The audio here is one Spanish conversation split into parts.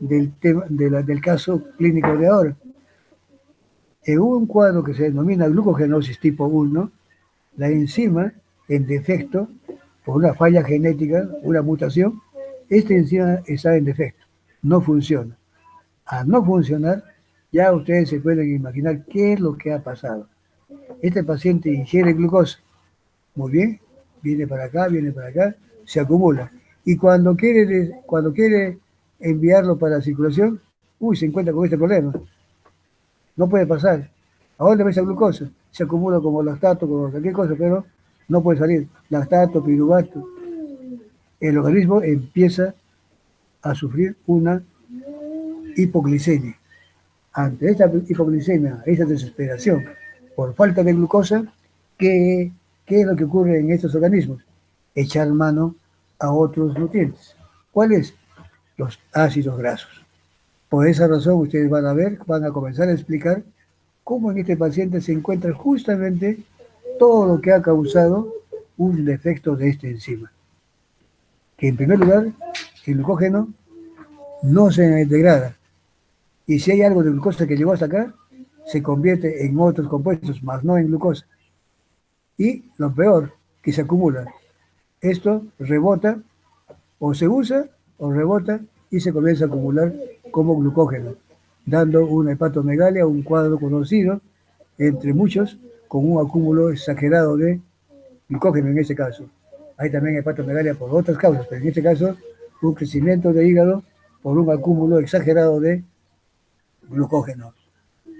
del tema, del caso clínico de ahora. En un cuadro que se denomina glucogenosis tipo 1, la enzima en defecto, por una falla genética, una mutación, esta enzima está en defecto, no funciona. Al no funcionar, ya ustedes se pueden imaginar qué es lo que ha pasado. Este paciente ingiere glucosa, muy bien, viene para acá, se acumula. Y cuando quiere enviarlo para la circulación, se encuentra con este problema. No puede pasar. ¿A dónde va esa glucosa? Se acumula como lactato, como cualquier cosa, pero no puede salir. Lactato, piruvato. El organismo empieza a sufrir una hipoglicemia. Ante esta hipoglicemia, esta desesperación por falta de glucosa, ¿qué, ¿qué es lo que ocurre en estos organismos? Echar mano a otros nutrientes. ¿Cuáles? Los ácidos grasos. Por esa razón ustedes van a ver, van a comenzar a explicar cómo en este paciente se encuentra justamente todo lo que ha causado un defecto de esta enzima. Que en primer lugar, el glucógeno no se degrada. Y si hay algo de glucosa que llegó hasta acá, se convierte en otros compuestos, más no en glucosa. Y lo peor, que se acumula. Esto rebota, o se usa, o rebota, y se comienza a acumular como glucógeno, dando una hepatomegalia, un cuadro conocido, entre muchos, con un acúmulo exagerado de glucógeno en este caso. Hay también hepatomegalia por otras causas, pero en este caso, un crecimiento de hígado por un acúmulo exagerado de glucógeno,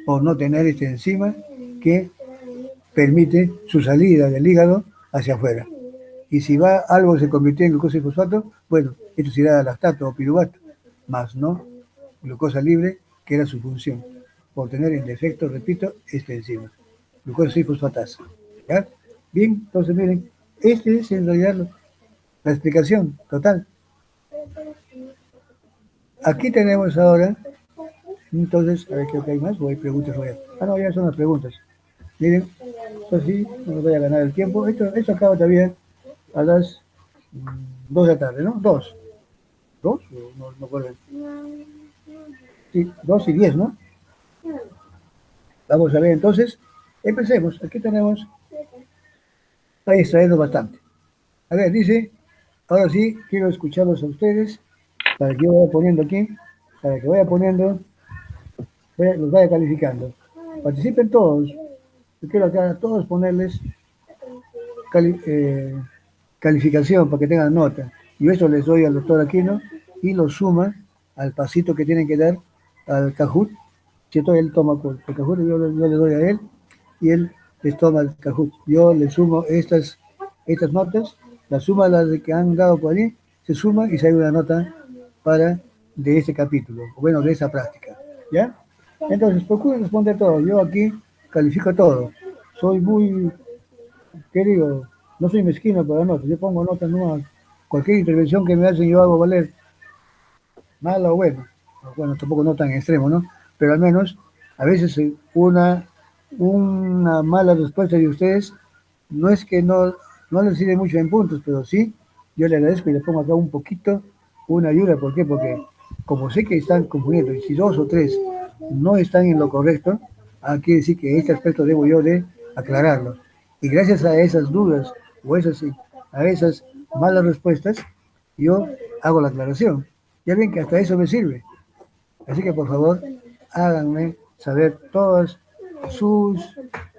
por no tener esta enzima que permite su salida del hígado hacia afuera. Y si va algo se convirtió en glucosa y fosfato, bueno, esto será lactato o piruvato, más no glucosa libre, que era su función, por tener en defecto, repito, esta enzima, glucosa y fosfatasa. ¿Ya? Bien, entonces miren, este es en realidad la explicación total. Aquí tenemos ahora, entonces, a ver qué hay más, o hay preguntas. No, ya son las preguntas. Miren, esto sí, no nos voy a ganar el tiempo. Esto acaba todavía a las 2 de la tarde, ¿no? 2. ¿2? No, no acuerdo. Sí, 2 y 10, ¿no? Vamos a ver entonces. Empecemos. Aquí tenemos, está distraído bastante. A ver, dice, ahora sí, quiero escucharlos a ustedes, para que yo vaya poniendo aquí, para que vaya poniendo, los vaya calificando. Participen todos. Yo quiero acá a todos ponerles cali calificación para que tengan nota. Yo eso les doy al doctor Aquino y lo suma al pasito que tienen que dar al Cajut, ¿cierto? Él toma el Cajut, yo le doy a él y él les toma el Cajut. Yo le sumo estas notas, la suma las que han dado por allí, se suma y se hay una nota para de este capítulo, bueno, de esa práctica, ¿ya? Entonces, procuren responder todo. Yo aquí califico todo. Soy muy, ¿qué digo? No soy mezquino para notas. Yo pongo notas nomás. Cualquier intervención que me hacen yo hago valer, mala o buena. Bueno, tampoco no tan extremo, ¿no? Pero al menos a veces una mala respuesta de ustedes no es que no les sirve mucho en puntos, pero sí, yo le agradezco y le pongo acá un poquito una ayuda. ¿Por qué? Porque como sé que están confundiendo, y si dos o tres no están en lo correcto, quiere decir que este aspecto debo yo de aclararlo. Y gracias a esas dudas o a esas malas respuestas, yo hago la aclaración. Ya ven que hasta eso me sirve. Así que por favor, háganme saber todas sus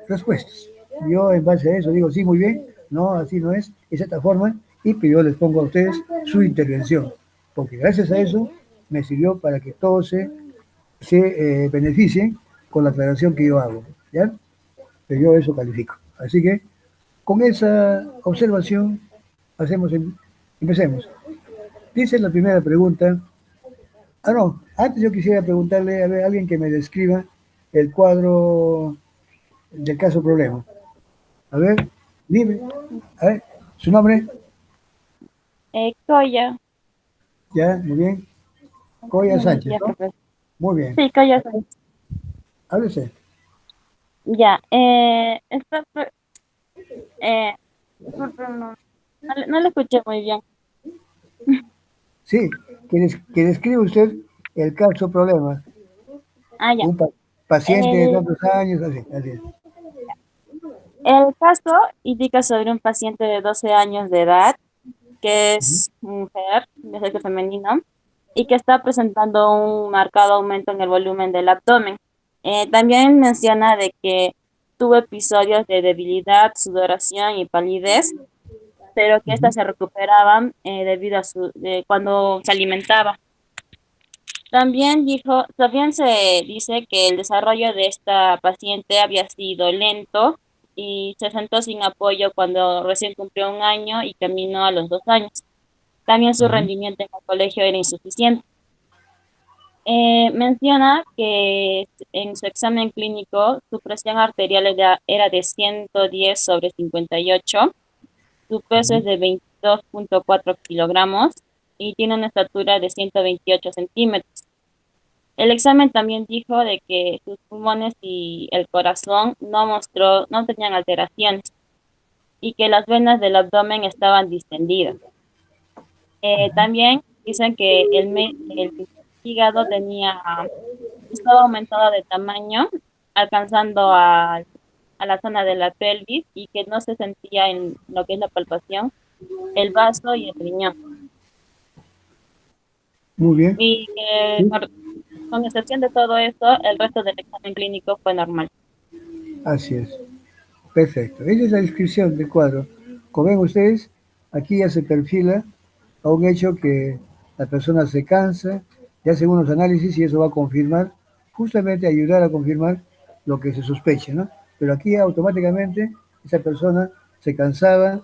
respuestas. Yo en base a eso digo, sí, muy bien, no, así no es esta forma, y pues yo les pongo a ustedes su intervención, porque gracias a eso me sirvió para que todos se beneficien con la aclaración que yo hago, ¿ya? Pero yo eso califico. Así que con esa observación empecemos. Dice la primera pregunta. No, antes yo quisiera preguntarle a ver, a alguien que me describa el cuadro del caso problema. A ver, dime, a ver, su nombre, Coya. ya, muy bien. Coya Sánchez, Ya, ¿no? Muy bien. sí, Coya soy. Háblese. Ya, eh, disculpe, no lo escuché muy bien. Sí, que describe usted el caso problema, Ah, ya. un paciente de El, tantos años, así, así. el caso indica sobre un paciente de 12 años de edad, que Ujú, es mujer, de sexo femenino, y que está presentando un marcado aumento en el volumen del abdomen. También menciona de que tuvo episodios de debilidad, sudoración y palidez, pero que ujú. éstas se recuperaban debido a cuando se alimentaba. También se dice que el desarrollo de esta paciente había sido lento y se sentó sin apoyo cuando recién cumplió un año y caminó a los 2 años. También su Ujú. rendimiento en el colegio era insuficiente. Menciona que en su examen clínico su presión arterial era de 110/58, su peso es Ujú. de 22,4 kilogramos y tiene una estatura de 128 centímetros. El examen también dijo de que sus pulmones y el corazón no tenían alteraciones y que las venas del abdomen estaban distendidas. También dicen que el hígado estaba aumentado de tamaño, alcanzando a la zona de la pelvis y que no se sentía en lo que es la palpación, el vaso y el riñón. Muy bien, Y que sí, con excepción de todo esto, el resto del examen clínico fue normal. así es. Perfecto. Esa es la descripción del cuadro. Como ven ustedes, aquí ya se perfila a un hecho que la persona se cansa, ya hace unos análisis y eso va a confirmar, justamente ayudar a confirmar lo que se sospecha, ¿no? Pero aquí automáticamente esa persona se cansaba.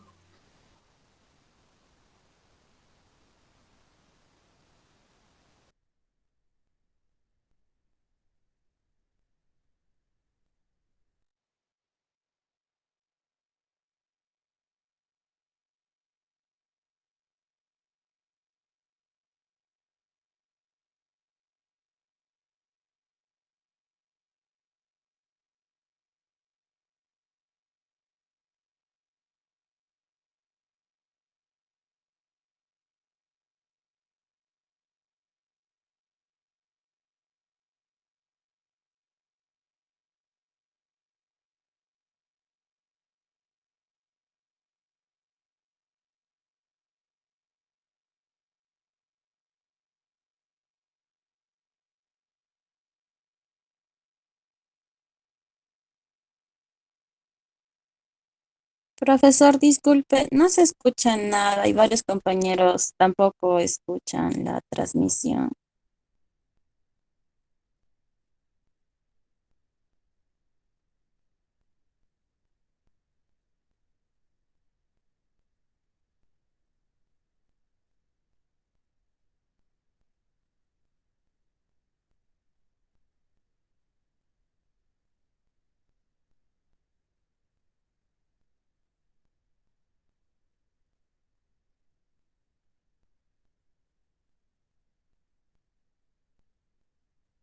Profesor, disculpe, no se escucha nada y varios compañeros tampoco escuchan la transmisión.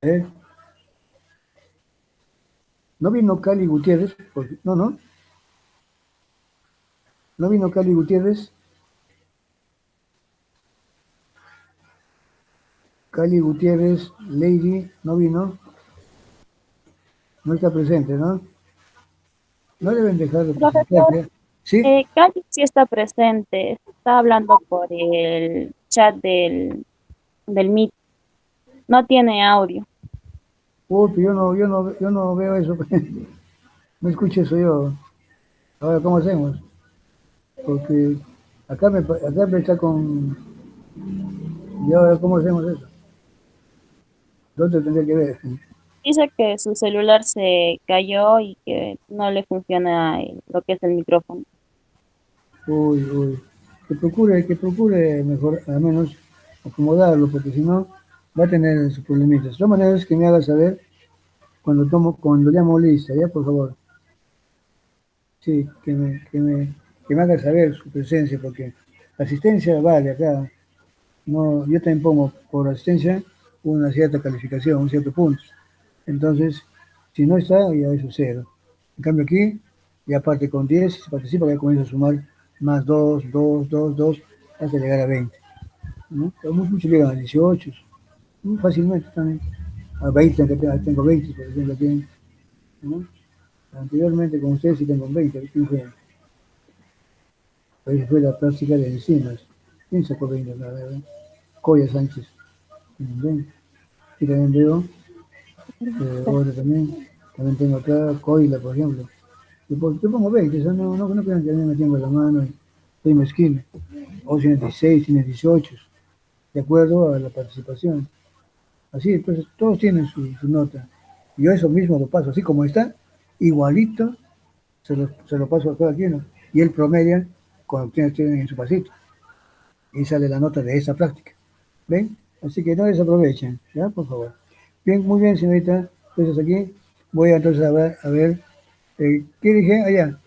¿Eh? No vino Cali Gutiérrez, no, no, no vino Cali Gutiérrez. Cali Gutiérrez, Lady, no vino, no está presente, ¿no? No deben dejar de Profesor, presentarse. ¿Sí? Cali sí está presente, está hablando por el chat del Meet, no tiene audio. Uy, pero yo no veo eso. No escucho eso yo. Ahora, ¿cómo hacemos? Porque acá me está con... ¿Y ahora cómo hacemos eso? ¿Dónde tendría que ver? Dice que su celular se cayó y que no le funciona lo que es el micrófono. Uy, uy. Que procure mejor, al menos acomodarlo, porque si no, va a tener sus problemitas. De todas maneras, que me haga saber cuando llamo lista, ¿ya? Por favor. Sí, que me haga saber su presencia, porque la asistencia vale acá. No, yo también pongo por asistencia una cierta calificación, un cierto punto. Entonces, si no está, ya es un cero. En cambio aquí, y aparte con 10, si se participa, ya comienza a sumar más 2, 2, 2, 2, hasta llegar a 20. ¿No? Pero muchos llegan a 18. Fácilmente también. A 20, que tengo 20, por ejemplo, aquí, ¿no? Anteriormente con ustedes sí tengo 20, 15 años. Ahí fue la práctica de encinas. ¿Quién sacó 20? La verdad? Coya Sánchez. Ven. Y también veo, ahora también, también tengo acá Coila, por ejemplo. Yo pongo 20, o sea, no crean que a mí me tengo la mano y soy mezquino. O tienes 16, tienes 18, de acuerdo a la participación. Así, entonces todos tienen su nota. Y yo eso mismo lo paso, así como está, igualito, se lo paso a cada quien. Y él promedia con lo que ustedes tienen en su pasito. Y sale la nota de esa práctica. ¿Ven? Así que no desaprovechen, ¿ya? Por favor. Bien, muy bien, señorita. Entonces aquí voy a entonces a ver ¿qué dije? Allá.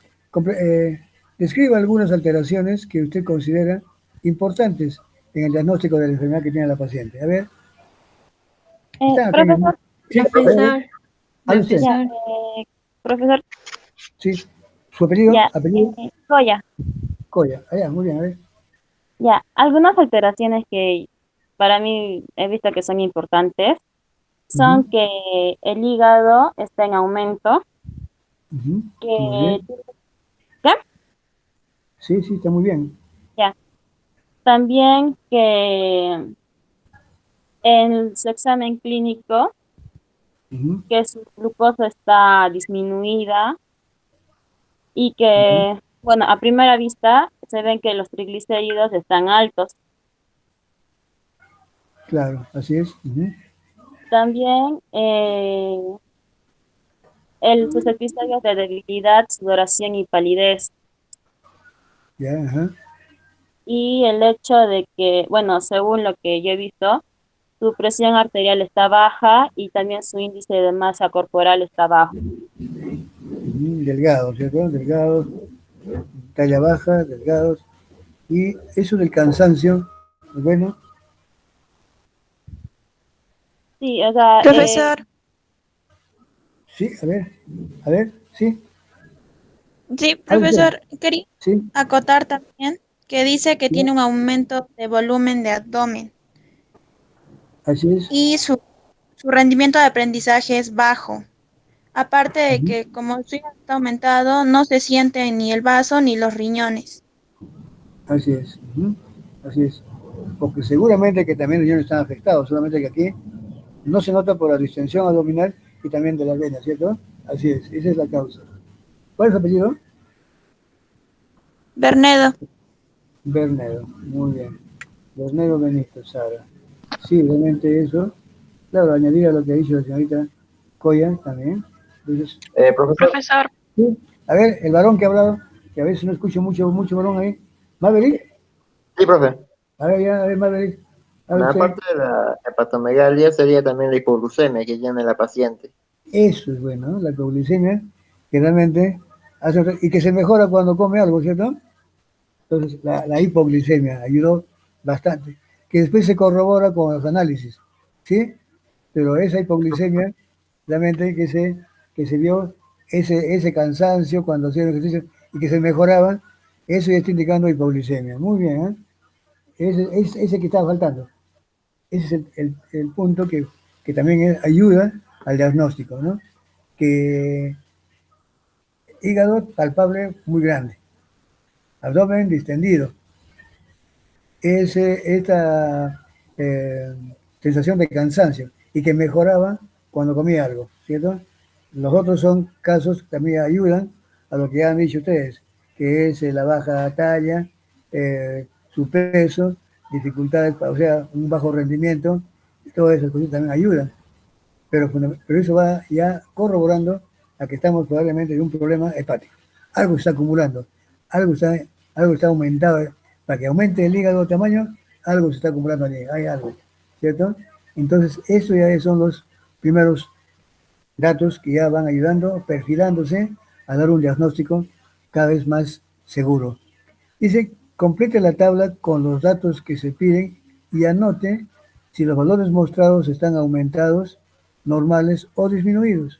Describa algunas alteraciones que usted considera importantes en el diagnóstico de la enfermedad que tiene la paciente. A ver, están acá mismo. Profesor, Sí, a ver, Profesor, hable usted. ya, profesor. profesor, Sí. ¿Su apellido? ya, Apellido, Goya, Coya. Allá, muy bien, a ver. ya, algunas alteraciones que para mí he visto que son importantes Ujú, son que el hígado está en aumento, ujú. Muy que, bien. ¿qué? Sí, sí, está muy bien. Ya, también que en su examen clínico, Ujú, que su glucosa está disminuida y ujú. que, bueno, a primera vista se ven que los triglicéridos están altos. Claro, así es. Ujú. También sus episodios de debilidad, sudoración y palidez. Ya, ajá. Y el hecho de que, bueno, según lo que yo he visto, su presión arterial está baja y también su índice de masa corporal está bajo. Ujú. Delgados, ¿cierto? Delgados, talla baja, delgados. Y eso del cansancio, bueno, Sí, o sea, Profesor, sí, a ver, sí, sí, hable usted, profesor, quería sí, acotar también que dice que ya, tiene un aumento de volumen de abdomen así es. y su rendimiento de aprendizaje es bajo. Aparte de Ujú. que como su hígado está aumentado, no se siente ni el vaso ni los riñones. Así es, ujú, así es. Porque seguramente que también los riñones están afectados, solamente que aquí no se nota por la distensión abdominal y también de las venas, ¿cierto? Así es, esa es la causa. ¿Cuál es su apellido? Bernedo, Bernedo, muy bien. Bernedo Benito, Sara. Sí, realmente eso. Claro, añadir a lo que ha dicho la señorita Coya también. Entonces, Profesor, profesor, sí. A ver, el varón que ha hablado, que a veces no escucho mucho varón ahí. Maverick, sí, profe. a ver, ya, a ver, Maverick, hable usted. Aparte de la hepatomegalia, sería también la hipoglucemia que tiene la paciente. Eso es bueno, ¿no? La hipoglicemia, que realmente hace, y que se mejora cuando come algo, ¿cierto? Entonces, la hipoglicemia ayudó bastante, que después se corrobora con los análisis, ¿sí? Pero esa hipoglicemia, realmente que se vio ese cansancio cuando hacían ejercicio y que se mejoraba, eso ya está indicando hipoglicemia. Muy bien, ¿eh? Ese que estaba faltando. Ese es el punto que también ayuda al diagnóstico, ¿no? Que hígado palpable muy grande, abdomen distendido, esta eh, sensación de cansancio y que mejoraba cuando comía algo, ¿cierto? Los otros son casos que también ayudan a lo que ya han dicho ustedes, que es la baja talla, su peso, dificultades, o sea, un bajo rendimiento, todas esas cosas también ayudan, pero eso va ya corroborando a que estamos probablemente de un problema hepático. Algo está acumulando, algo está, algo está aumentado. Para que aumente el hígado de tamaño, algo se está acumulando allí, hay algo, ¿cierto? Entonces, eso ya son los primeros datos que ya van ayudando, perfilándose a dar un diagnóstico cada vez más seguro. Dice, complete la tabla con los datos que se piden y anote si los valores mostrados están aumentados, normales o disminuidos.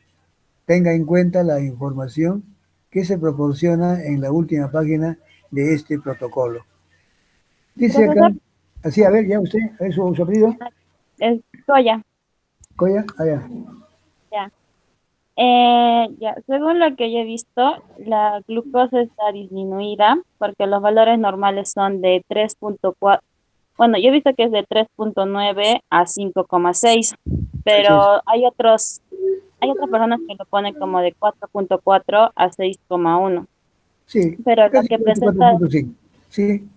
Tenga en cuenta la información que se proporciona en la última página de este protocolo. Dice acá, Profesor, así, a ver, ya usted, a ver su apellido. Es Goya. ¿Coya? Allá. Ya. Ya, según lo que yo he visto, la glucosa está disminuida porque los valores normales son de 3,4. Bueno, yo he visto que es de 3,9 a 5,6, Así es. pero hay otras personas que lo ponen como de 4,4 a 6,1. Sí, Pero casi 44,5. Sí,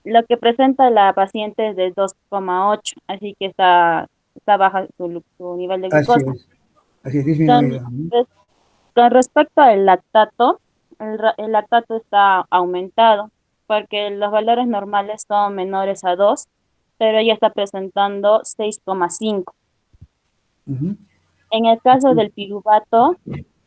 lo que presenta la paciente es de 2,8, así que está baja su nivel de así glucosa. es. Así es, Con, disminuido. res- con respecto al lactato, el lactato está aumentado porque los valores normales son menores a 2, pero ella está presentando 6,5. Ujú. En el caso del piruvato,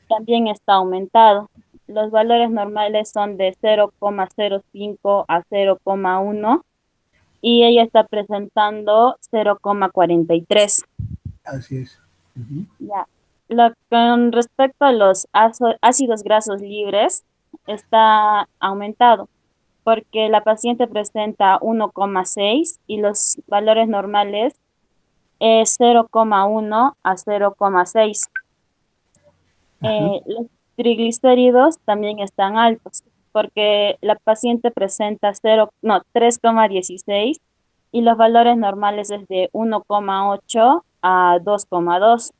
también está aumentado. Los valores normales son de 0,05 a 0,1 y ella está presentando 0,43. Así es. Ujú. Ya. Con respecto a los ácidos grasos libres, está aumentado porque la paciente presenta 1,6 y los valores normales es 0,1 a 0,6. Ajá. Los triglicéridos también están altos porque la paciente presenta 3,16 y los valores normales es de 1,8 a 2,2.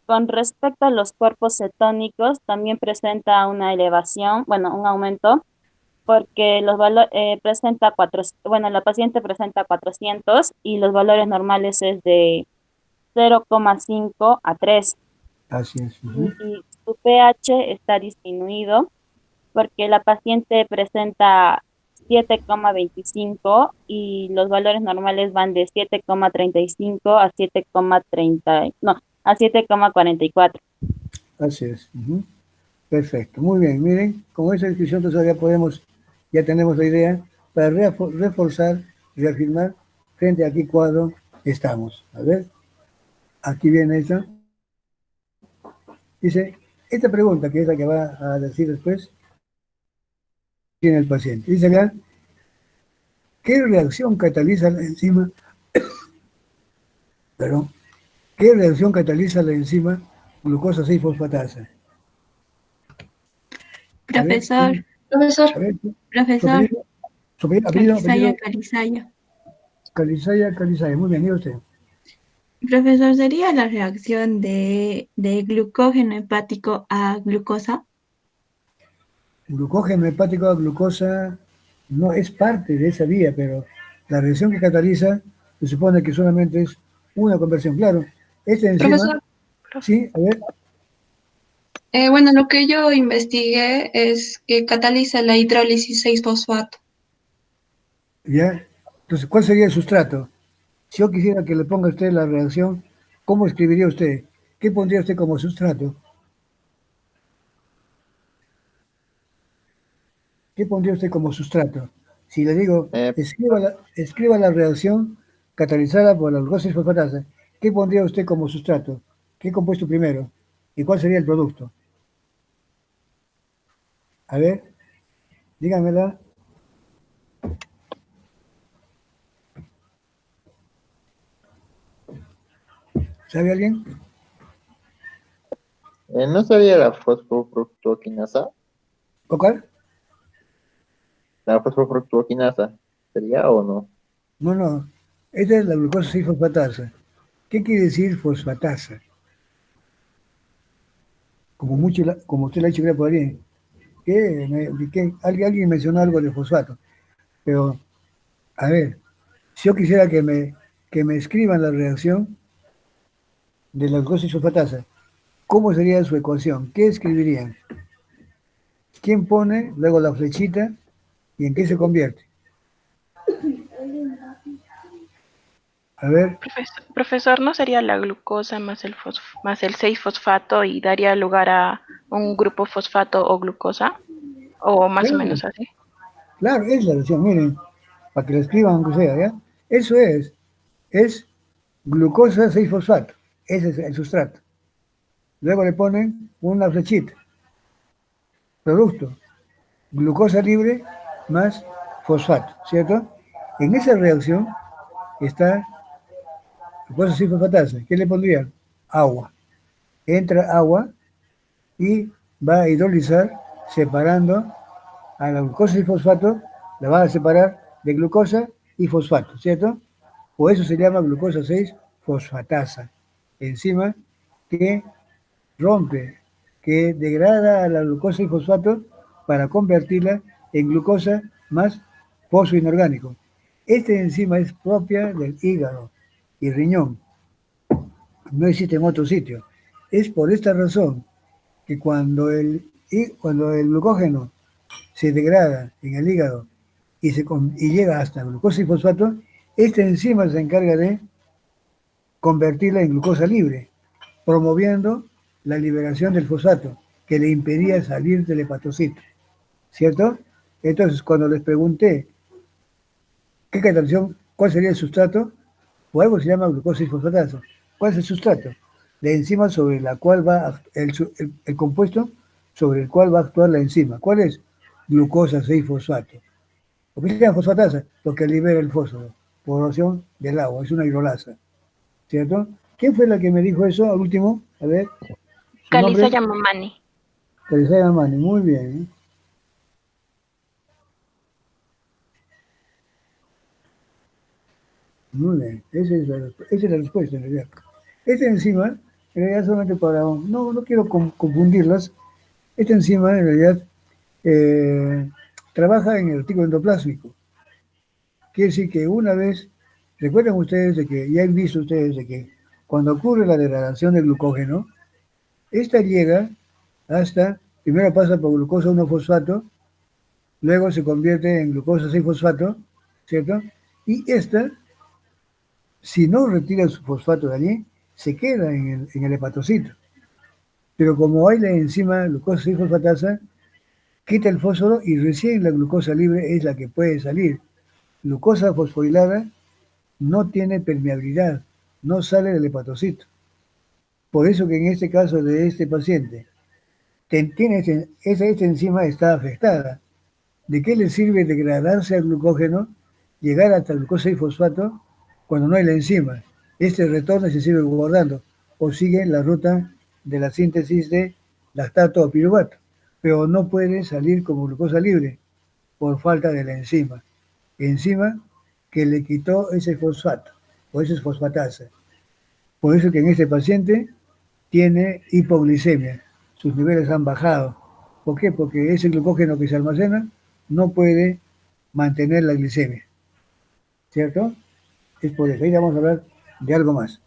Con respecto a los cuerpos cetónicos, también presenta una elevación, bueno, un aumento, porque los valores presenta bueno, la paciente presenta 400 y los valores normales es de 0,5 a 3. Así es. Ujú. Y su pH está disminuido porque la paciente presenta 7,25 y los valores normales van de 7,35 a 7,30, no, a 7,44. Así es. Ujú. Perfecto. Muy bien. Miren, con esa descripción todavía ya tenemos la idea para reforzar, reafirmar frente a qué cuadro estamos. A ver, aquí viene esta. Dice, esta pregunta, que es la que va a decir después, tiene el paciente. Dice acá, ¿qué reacción cataliza la enzima? Perdón. ¿Qué reacción cataliza la enzima glucosa 6-fosfatasa? A ver, Profesor, a ver, su profesor, apellido, apellido, Calizaya, Calizaya. Calizaya, Calizaya. Muy bien, ¿y usted? Profesor, ¿sería la reacción de glucógeno hepático a glucosa? Glucógeno hepático a glucosa no es parte de esa vía, pero la reacción que cataliza se supone que solamente es una conversión. Claro, esta enzima, Profesor, sí, a ver, bueno, lo que yo investigué es que cataliza la hidrólisis 6-fosfato. ya. Entonces, ¿cuál sería el sustrato? Si yo quisiera que le ponga a usted la reacción, ¿cómo escribiría usted? ¿Qué pondría usted como sustrato? ¿Qué pondría usted como sustrato? Si le digo, Eh, escriba la reacción catalizada por la glucosa fosfatasa, ¿qué pondría usted como sustrato? ¿Qué compuesto primero? ¿Y cuál sería el producto? A ver, dígamela. ¿Sabe alguien? ¿No sería la fosfofructoquinasa? ¿Cuál? ¿La fosfofructoquinasa sería o no? No, no. Esta es la glucosa 6-fosfatasa. ¿Qué quiere decir fosfatasa? Como usted le ha dicho, creo por ahí, alguien mencionó algo de fosfato, pero a ver, si yo quisiera que me escriban la reacción de la glucosa fosfatasa, ¿cómo sería su ecuación? ¿Qué escribirían? ¿Quién pone luego la flechita y en qué se convierte? A ver, Profesor, ¿no sería la glucosa más más el 6-fosfato y daría lugar a un grupo fosfato o glucosa? O más o claro, menos así. claro, es la reacción, miren, para que la escriban aunque sea, ¿ya? Eso es glucosa 6-fosfato, ese es el sustrato. Luego le ponen una flechita, producto, glucosa libre más fosfato, ¿cierto? En esa reacción está glucosa 6-fosfatasa. ¿Qué le pondrían? Agua. Entra agua y va a hidrolizar separando a la glucosa y fosfato, la va a separar de glucosa y fosfato, ¿cierto? Por eso se llama glucosa 6-fosfatasa, enzima que rompe, que degrada a la glucosa y fosfato para convertirla en glucosa más fosfo inorgánico. Esta enzima es propia del hígado y riñón, no existe en otro sitio. Es por esta razón que cuando el glucógeno se degrada en el hígado y llega hasta glucosa y fosfato, esta enzima se encarga de convertirla en glucosa libre, promoviendo la liberación del fosfato, que le impedía salir del hepatocito, ¿cierto? Entonces, cuando les pregunté qué catalización, cuál sería el sustrato, por algo se llama glucosa y fosfatasa. ¿Cuál es el sustrato? La enzima sobre la cual va el compuesto sobre el cual va a actuar la enzima. ¿Cuál es? Glucosa 6-fosfato. ¿Por qué se llama fosfatasa? Porque libera el fósforo por acción del agua, es una hidrolasa, ¿cierto? ¿Quién fue la que me dijo eso al último? A ver, ¿su Calisa nombre? Yamamani. Teresa Mani, muy bien. Muy bien, esa es la respuesta en realidad. Esta enzima, en realidad solamente para, no quiero confundirlas, esta enzima en realidad trabaja en el retículo endoplásmico. Quiere decir que una vez, recuerdan ustedes de que, ya han visto ustedes de que cuando ocurre la degradación del glucógeno, esta llega hasta, primero pasa por glucosa 1-fosfato, luego se convierte en glucosa 6-fosfato, ¿cierto? Y esta, si no retira su fosfato de allí, se queda en el hepatocito. Pero como hay la enzima glucosa 6-fosfatasa, quita el fósforo y recién la glucosa libre es la que puede salir. Glucosa fosforilada no tiene permeabilidad, no sale del hepatocito. Por eso que en este caso de este paciente, esta enzima está afectada. ¿De qué le sirve degradarse al glucógeno, llegar hasta el glucosa y fosfato cuando no hay la enzima? Este retorna y se sigue guardando o sigue la ruta de la síntesis de lactato o piruvato, pero no puede salir como glucosa libre por falta de la enzima que le quitó ese fosfato o esa fosfatasa. Por eso que en este paciente tiene hipoglicemia, sus niveles han bajado. ¿Por qué? Porque ese glucógeno que se almacena no puede mantener la glicemia, ¿cierto? Es por eso. Ahí vamos a hablar de algo más.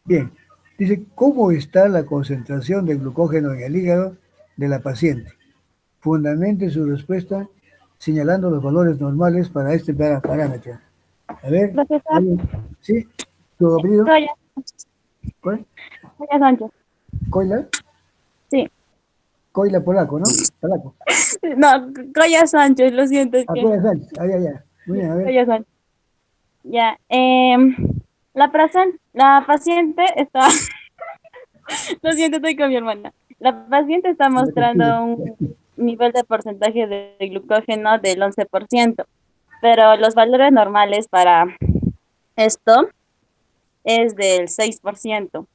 Bien, dice, ¿cómo está la concentración de glucógeno en el hígado de la paciente? Fundamente su respuesta señalando los valores normales para este parámetro. A ver, Profesor, ¿sí? ¿Tu apellido? Goya, ¿Cuál? Goya Sánchez. ¿Coila? Sí. Coila polaco, ¿no? Polaco. No, Goya Sánchez, lo siento, es que Coila Sánchez. Ya. Muy bien, a ver. Goya Sánchez. Ya, la paciente está, lo siento, estoy con mi hermana. La paciente está mostrando un nivel de porcentaje de glucógeno del 11%, pero los valores normales para esto es del 6%.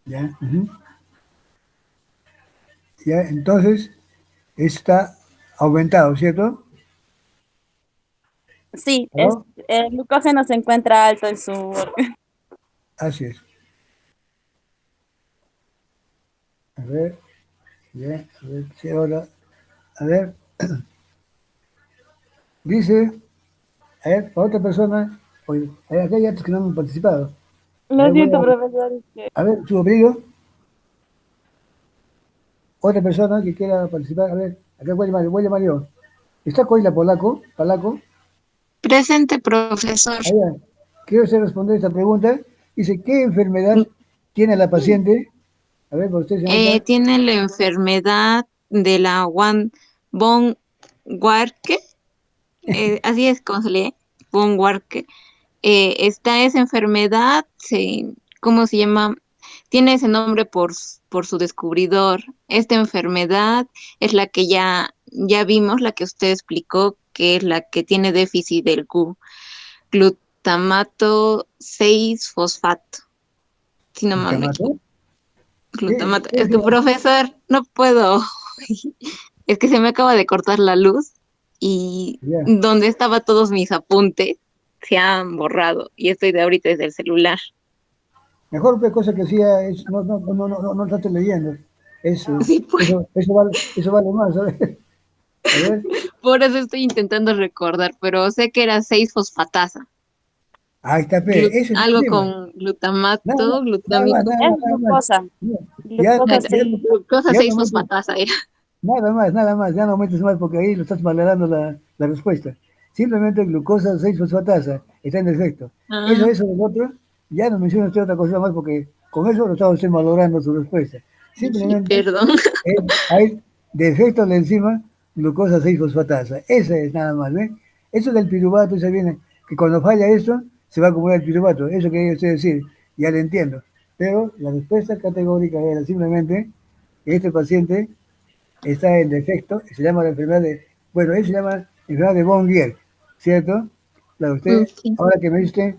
Ya, ya, entonces está aumentado, ¿cierto? Sí, ¿No? el glucógeno se encuentra alto en su órgano. Así es. A ver, ya, a ver, sí, ahora, a ver, dice, a ver, para otra persona, oye, acá hay otros que no han participado. A Lo ver, siento, profesor, es que a ver, su apellido, otra persona que quiera participar, a ver, acá Huele Mario. ¿Está Coila Palaco? Presente, profesor. Allá, quiero hacer responder esta pregunta. Dice, ¿qué enfermedad tiene la paciente? A ver, por usted, señorita. Tiene la enfermedad de la von Warke, así es como se lee, von Warke. Está esa enfermedad, ¿cómo se llama? Tiene ese nombre por su descubridor. Esta enfermedad es la que ya vimos, la que usted explicó, que es la que tiene déficit del glutamato 6-fosfato. Si no mal me ¿Glutamato? equivoco. Glutamato. ¿Qué Es que, será? profesor, no puedo. Es que se me acaba de cortar la luz y Ya. donde estaba todos mis apuntes se han borrado y estoy de ahorita desde el celular. Mejor que cosa que hacía es, no estate leyendo. Eso, Sí, pues, eso vale más, ¿sabes? A ver, por eso estoy intentando recordar, pero sé que era 6-fosfatasa. ahí está, P, ese es el Algo tema. con Nada más, glutamato, nada más, glutámico, nada Es más, nada más. glucosa. Ya, Glucosa ya, 6. glucosa ya no metes, 6-fosfatasa era. nada más, ya no metes más porque ahí lo estás valorando la respuesta. Simplemente glucosa 6-fosfatasa está en defecto. Ah, Eso del otro, ya no mencionas usted otra cosa más porque con eso lo estaba usted valorando su respuesta. sí, Simplemente perdón. hay defecto de la enzima glucosa 6-fosfatasa. Ese es nada más, ¿ve? Eso del piruvato, se viene, que cuando falla esto, se va a acumular el piruvato. Eso quería usted decir, ya lo entiendo. Pero la respuesta categórica era simplemente que este paciente está en defecto, se llama la enfermedad de, bueno, él se llama enfermedad de von Gier, ¿cierto? Claro, usted, Sí. ahora que me dice,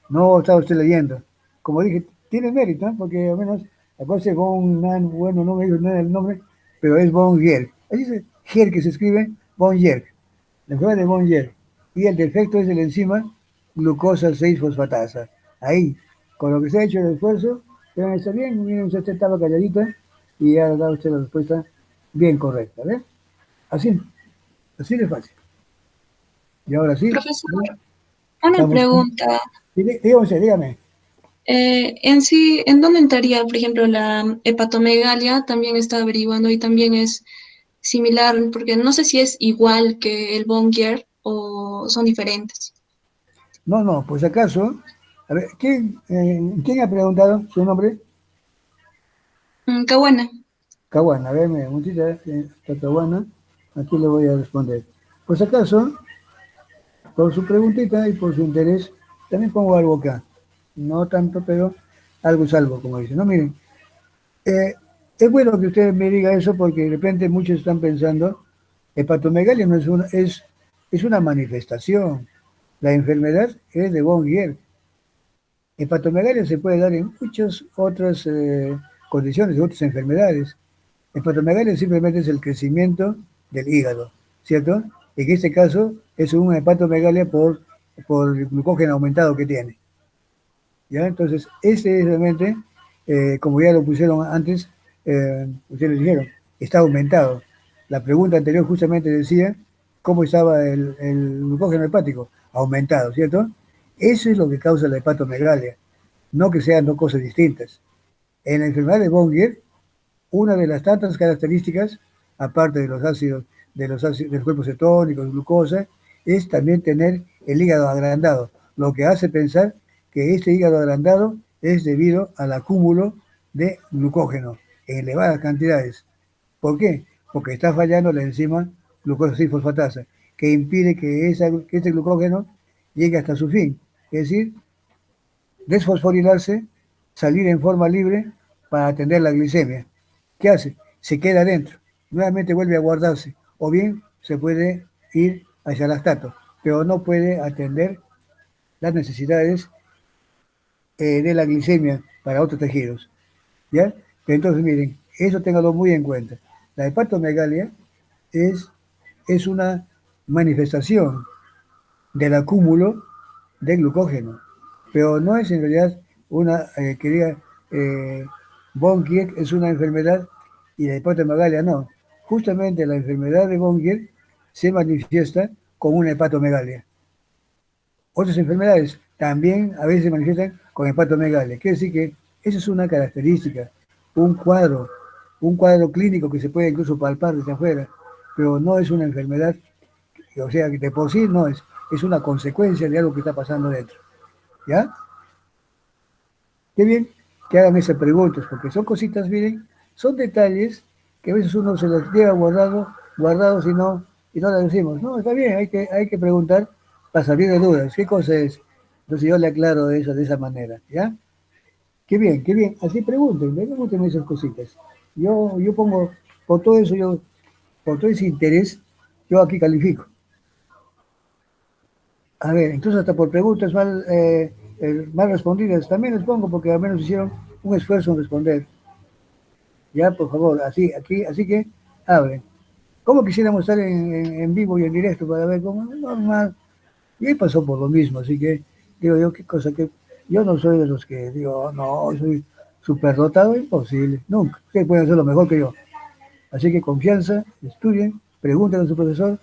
no está usted leyendo. Como dije, tiene mérito, ¿eh? Porque al menos, acuérdese von Nan, bueno, no me dijo nada el nombre, pero es von Gier. Así es Gier que se escribe von Gier, la enfermedad de von Gier. Y el defecto es el enzima glucosa 6-fosfatasa. Ahí, con lo que se ha hecho el esfuerzo, pero está bien, miren, usted estaba calladita y ya ha dado usted la respuesta bien correcta, ¿ves? Así, así de fácil. Y ahora sí, Profesor, ¿no? una Estamos con... pregunta. Dígame. En sí, ¿en dónde entraría, por ejemplo, la hepatomegalia? También está averiguando y también es similar, porque no sé si es igual que el Bongier o son diferentes. No, pues acaso, a ver, ¿quién ha preguntado su nombre? Qué buena. Caguana, a ver, un momentito, está Caguana, aquí le voy a responder. Pues acaso, por su preguntita y por su interés, también pongo algo acá. No tanto, pero algo es algo, como dice. No, miren, eh, es bueno que usted me diga eso porque de repente muchos están pensando, hepatomegalia no es una manifestación. La enfermedad es de von Gier. Hepatomegalia se puede dar en muchas otras condiciones, otras enfermedades. Hepatomegalia simplemente es el crecimiento del hígado, ¿cierto? En este caso es una hepatomegalia por el glucógeno aumentado que tiene. ¿Ya? Entonces, ese es realmente, como ya lo pusieron antes, ustedes dijeron, está aumentado. La pregunta anterior justamente decía cómo estaba el glucógeno hepático, aumentado, ¿cierto? Eso es lo que causa la hepatomegalia, no que sean dos cosas distintas. En la enfermedad de Bongier, una de las tantas características, aparte de los cuerpos cetónicos, glucosa, es también tener el hígado agrandado, lo que hace pensar que este hígado agrandado es debido al acúmulo de glucógeno en elevadas cantidades. ¿Por qué? Porque está fallando la enzima glucosa 6-fosfatasa, que impide que este glucógeno llegue hasta su fin, es decir, desfosforilarse, salir en forma libre para atender la glicemia. ¿Qué hace? Se queda adentro, nuevamente vuelve a guardarse, o bien se puede ir hacia el lactato, pero no puede atender las necesidades de la glicemia para otros tejidos. ¿Ya? Entonces, miren, eso téngalo muy en cuenta. La hepatomegalia es, es una manifestación del acúmulo de glucógeno, pero no es en realidad una, que diga, von Gier es una enfermedad y la hepatomegalia no. Justamente la enfermedad de von Gier se manifiesta con una hepatomegalia. Otras enfermedades también a veces se manifiestan con hepatomegalia. Quiere decir que esa es una característica, un cuadro, un cuadro clínico que se puede incluso palpar desde afuera, pero no es una enfermedad, o sea, que de por sí no es una consecuencia de algo que está pasando dentro. ¿Ya? Qué bien que hagan esas preguntas, porque son cositas, miren, son detalles que a veces uno se los lleva guardados y no las decimos. No, está bien, hay que preguntar para salir de dudas. ¿Qué cosa es? Entonces yo le aclaro eso de esa manera, ¿ya? Qué bien, así pregunten esas cositas. Yo pongo, por todo eso, por todo ese interés, yo aquí califico. A ver, incluso hasta por preguntas mal respondidas, también les pongo porque al menos hicieron un esfuerzo en responder. Ya, por favor, así, aquí, así que hablen. ¿Cómo quisiéramos estar en vivo y en directo para ver cómo? Normal. Y ahí pasó por lo mismo, así que digo yo, qué cosa que yo no soy de los que digo, "Oh, no, soy súper dotado, imposible, nunca. Ustedes pueden hacerlo mejor que yo. Así que confianza, estudien, pregunten a su profesor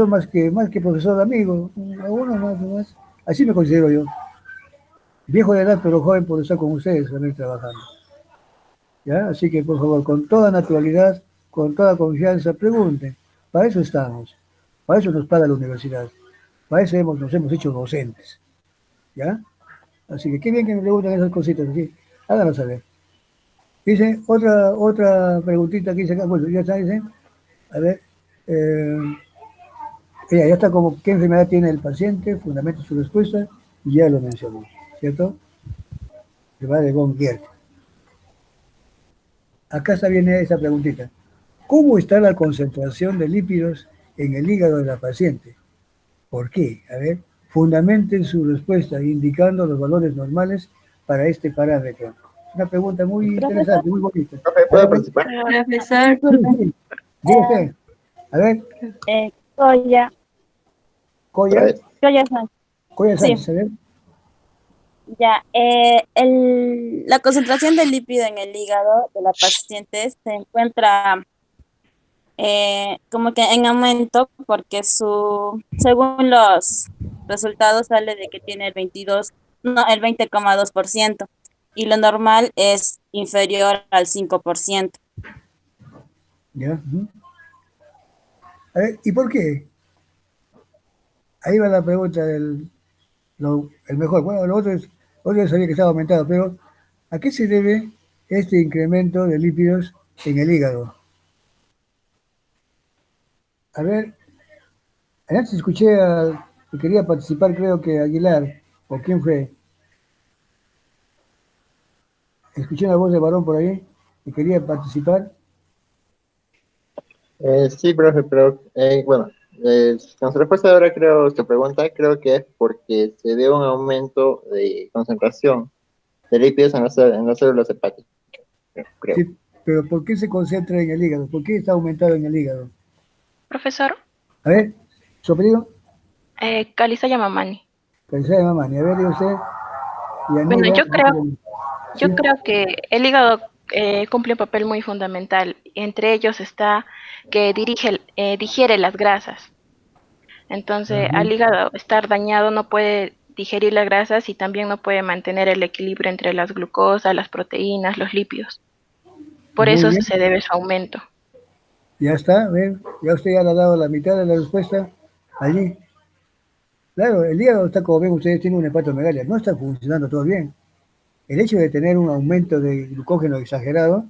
más que profesor amigo, a uno más. Así me considero yo. Viejo de edad, pero joven por estar con ustedes también trabajando. ¿Ya? Así que por favor, con toda naturalidad, con toda confianza, pregunten. Para eso estamos. Para eso nos paga la universidad. Para eso nos hemos hecho docentes. ¿Ya? Así que qué bien que me preguntan esas cositas. Así, háganlo saber. Dice, otra preguntita que dice acá. Bueno, ya está, dice. A ver. eh, ya está como qué enfermedad tiene el paciente, fundamenta su respuesta, y ya lo mencionó. ¿Cierto? Se va de Von Giert. Acá está bien esa preguntita. ¿Cómo está la concentración de lípidos en el hígado de la paciente? ¿Por qué? A ver, fundamenten su respuesta indicando los valores normales para este parámetro. Una pregunta muy Profesor, interesante, muy bonita. Profe, A ver, ¿puedo participar? Profesor, disculpe. sí, diga usted. A ver, Coya, Otra Coya, vez. Coya Sánchez. Coya Sí, Sánchez, a ver. ya. La concentración de lípido en el hígado de la paciente se encuentra como que en aumento porque según los resultados sale de que tiene el 22, no, el 20,2% y lo normal es inferior al 5%. Ya. A ver, ¿y por qué? Ahí va la pregunta el mejor. Bueno, otro sabía que estaba aumentado, pero ¿a qué se debe este incremento de lípidos en el hígado? A ver, antes escuché que quería participar, creo que Aguilar, o quién fue. Escuché una voz de varón por ahí que quería participar. Sí, profe, pero bueno, con su respuesta de ahora creo, su pregunta, creo que es porque se dio un aumento de concentración de lípidos en las células hepáticas, creo. Sí, pero ¿por qué se concentra en el hígado? ¿Por qué está aumentado en el hígado? Profesor, A ver, su apellido, Calisa Yamamani. Calidad de mamá. A ver, diga usted, Bueno, Yanira, yo sí. creo que el hígado cumple un papel muy fundamental. Entre ellos está que digiere las grasas. Entonces, Ajá. al hígado estar dañado no puede digerir las grasas y también no puede mantener el equilibrio entre las glucosas, las proteínas, los lípidos. Por Muy eso bien, se debe su aumento. ya está, ven, ya usted ya le ha dado la mitad de la respuesta allí. Claro, el hígado está, como ven ustedes, tiene una hepatomegalia, no está funcionando todo bien. El hecho de tener un aumento de glucógeno exagerado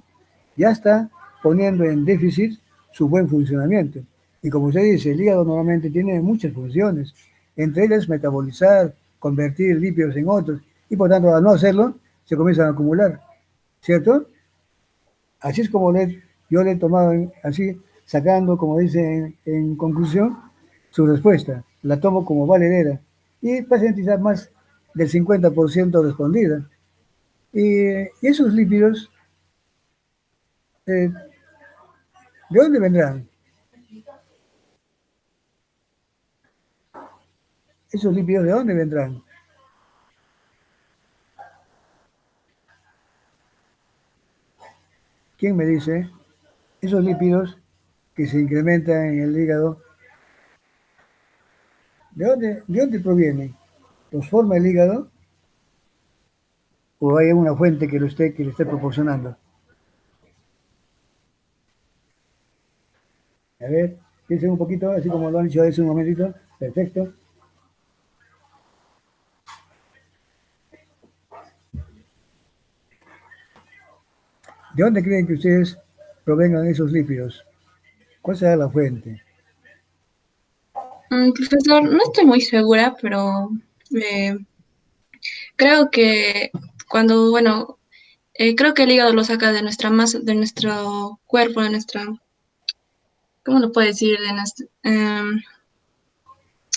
ya está poniendo en déficit su buen funcionamiento. Y como usted dice, el hígado normalmente tiene muchas funciones, entre ellas metabolizar, convertir lípidos en otros, y por tanto, al no hacerlo, se comienzan a acumular, ¿cierto? Así es como yo le he tomado así, sacando, como dice en conclusión, su respuesta. La tomo como valedera. Y el paciente ya más del 50% respondida. Y esos lípidos, ¿de dónde vendrán? ¿Esos lípidos de dónde vendrán? ¿Quién me dice? Esos lípidos que se incrementan en el hígado, ¿de dónde provienen? ¿Los forma el hígado o hay una fuente que le esté proporcionando? A ver, piensen un poquito, así como lo han dicho hace un momentito. Perfecto. ¿De dónde creen que ustedes provengan esos lípidos? ¿Cuál será la fuente? Profesor, no estoy muy segura, pero eh, creo que bueno, creo que el hígado lo saca de nuestra masa, de nuestro cuerpo, de nuestra, ¿cómo lo puedo decir?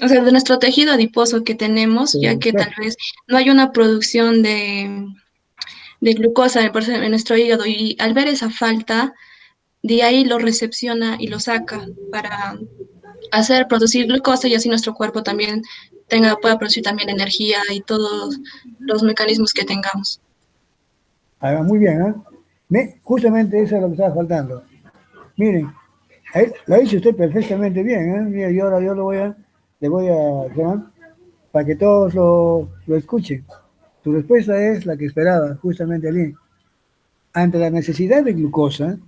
O sea, de nuestro tejido adiposo que tenemos, ya que tal Exacto. vez no hay una producción de glucosa en nuestro hígado y al ver esa falta, de ahí lo recepciona y lo saca para hacer producir glucosa y así nuestro cuerpo también pueda producir también energía y todos los mecanismos que tengamos. Ah, muy bien, ¿eh? Justamente eso es lo que estaba faltando. Miren, ahí lo dice usted perfectamente bien, ¿eh? Mira, yo ahora yo le voy a, ¿qué más? Para que todos lo escuchen. Tu respuesta es la que esperaba, justamente allí. Ante la necesidad de glucosa,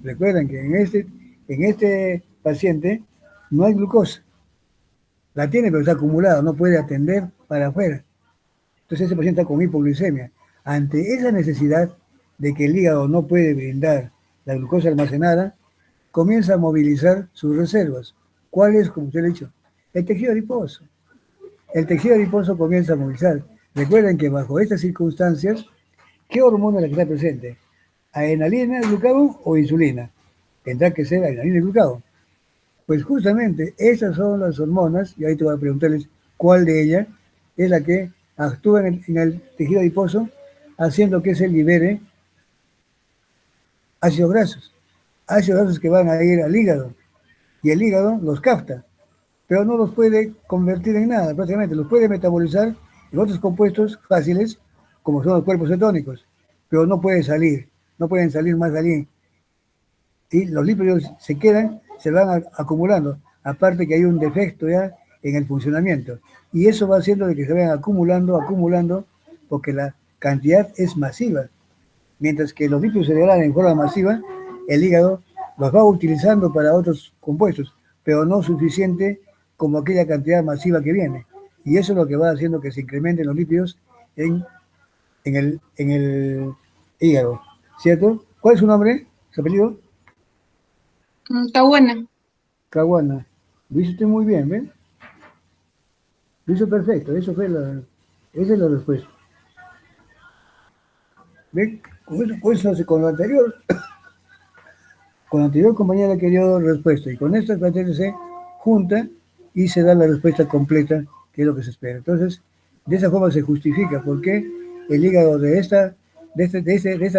recuerden que en este paciente no hay glucosa. La tiene, pero está acumulada, no puede atender para afuera. Entonces ese paciente está con hipoglucemia. Ante esa necesidad de que el hígado no puede brindar la glucosa almacenada, comienza a movilizar sus reservas. ¿Cuál es, como usted le ha dicho? El tejido adiposo. El tejido adiposo comienza a movilizar. Recuerden que bajo estas circunstancias, ¿qué hormona es la que está presente? ¿Adrenalina, glucagón o insulina? Tendrá que ser adrenalina y glucagón. Pues justamente esas son las hormonas, y ahí te voy a preguntarles cuál de ellas es la que actúa en el tejido adiposo, haciendo que se libere ácidos grasos que van a ir al hígado, y el hígado los capta, pero no los puede convertir en nada, prácticamente los puede metabolizar en otros compuestos fáciles, como son los cuerpos cetónicos, pero no puede salir, no pueden salir más de allí, y los lípidos se quedan, se van acumulando, aparte que hay un defecto ya en el funcionamiento, y eso va haciendo de que se vayan acumulando, porque la cantidad es masiva, mientras que los lípidos se degradan en forma masiva, el hígado los va utilizando para otros compuestos, pero no suficiente como aquella cantidad masiva que viene, y eso es lo que va haciendo que se incrementen los lípidos en el hígado, ¿cierto? ¿Cuál es su nombre? ¿Su apellido? Está buena. Caguana. Lo hizo usted muy bien, ¿ven? Lo hizo perfecto, esa es la respuesta. ¿Ven? Con lo anterior, con la anterior compañera que dio respuesta y con esta compañera se junta y se da la respuesta completa, que es lo que se espera. Entonces, de esa forma se justifica por qué el hígado de esta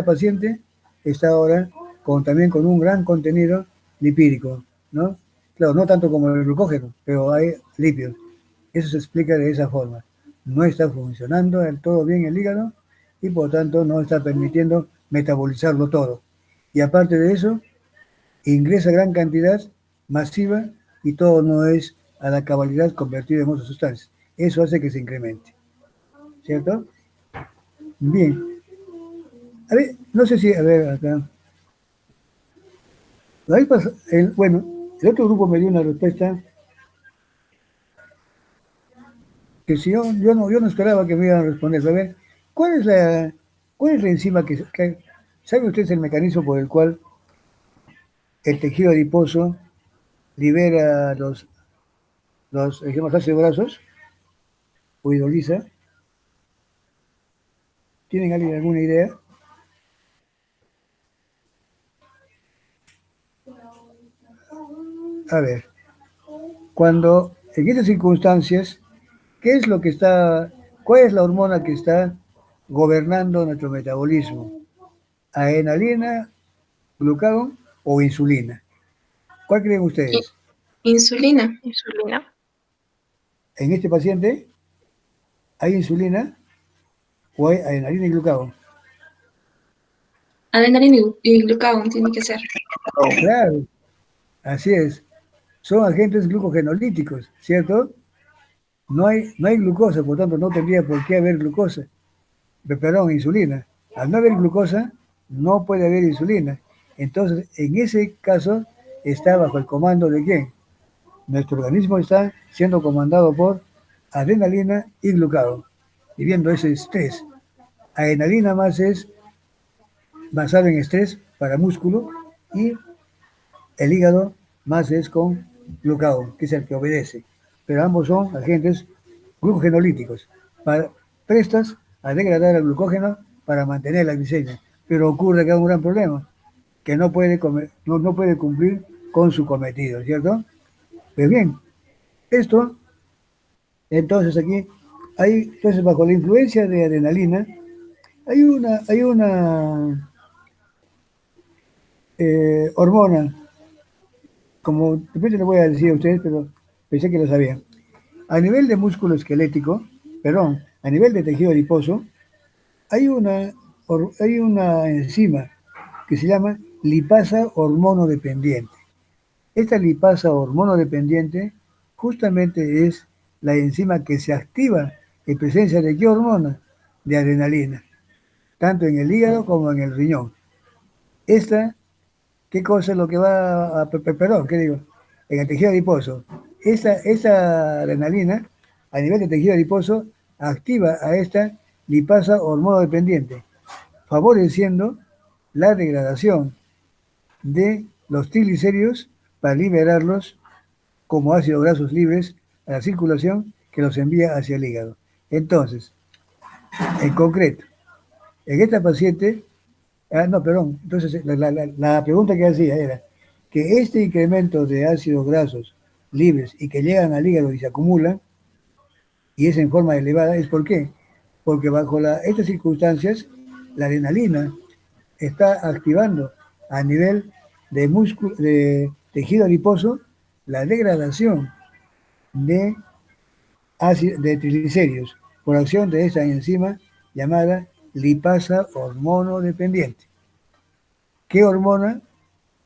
paciente está ahora también con un gran contenido lipídico, ¿no? Claro, no tanto como el glucógeno, pero hay lípidos. Eso se explica de esa forma. No está funcionando del todo bien el hígado y por tanto no está permitiendo metabolizarlo todo. Y aparte de eso, ingresa gran cantidad masiva y todo no es a la cabalidad convertido en otras sustancias. Eso hace que se incremente. ¿Cierto? Bien. A ver, no sé si, a ver, acá. Bueno, el otro grupo me dio una respuesta que si yo no esperaba que me iban a responder. A ver, ¿cuál es la enzima sabe usted el mecanismo por el cual el tejido adiposo libera los ácidos grasos o hidroliza? ¿Tienen alguien alguna idea? A ver, cuando en estas circunstancias, ¿qué es lo que cuál es la hormona que está gobernando nuestro metabolismo? ¿Adrenalina, glucagón o insulina? ¿Cuál creen I- ustedes? Insulina. Insulina. ¿En este paciente hay insulina o hay adrenalina y glucagón? Adrenalina y glucagón tiene que ser. Claro, así es. Son agentes glucogenolíticos, ¿cierto? No hay glucosa, por tanto no tendría por qué haber glucosa. Perdón, insulina. Al no haber glucosa, no puede haber insulina. Entonces, en ese caso, está bajo el comando de quién? Nuestro organismo está siendo comandado por adrenalina y glucagón, viviendo ese estrés. Adrenalina más es basado en estrés para músculo y el hígado más es con glucagón, que es el que obedece. Pero ambos son agentes glucogenolíticos. Prestas a degradar el glucógeno para mantener la glicemia. Pero ocurre que hay un gran problema, que no puede cumplir con su cometido, ¿cierto? Pues bien, esto Entonces aquí entonces bajo la influencia de adrenalina, hay una hormona, como de repente le voy a decir a ustedes, pero pensé que lo sabían. A nivel de músculo esquelético, perdón, a nivel de tejido adiposo, hay una enzima que se llama lipasa hormonodependiente. Esta lipasa hormonodependiente justamente es la enzima que se activa en presencia de qué hormona? De adrenalina, tanto en el hígado como en el riñón. Esta, ¿qué cosa es lo que va perdón, qué digo? En el tejido adiposo. Esa adrenalina, a nivel de tejido adiposo, activa a esta lipasa hormonodependiente, favoreciendo la degradación de los triglicéridos para liberarlos como ácidos grasos libres a la circulación que los envía hacia el hígado. Entonces, en concreto, en esta paciente, no, perdón, entonces la pregunta que hacía era que este incremento de ácidos grasos libres y que llegan al hígado y se acumulan, y es en forma elevada, ¿es por qué? Porque bajo estas circunstancias, la adrenalina está activando a nivel de músculo, de tejido adiposo, la degradación de, de triglicéridos por acción de esa enzima llamada lipasa hormonodependiente. ¿Qué hormona?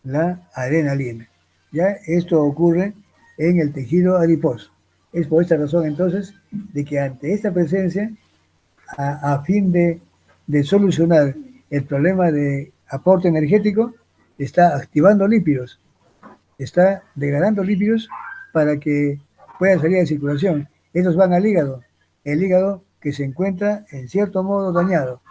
La adrenalina. ¿Ya? Esto ocurre en el tejido adiposo. Es por esta razón entonces de que ante esta presencia, a fin de solucionar el problema de aporte energético, está activando lípidos, está degradando lípidos para que puedan salir de circulación. Esos van al hígado, el hígado que se encuentra en cierto modo dañado.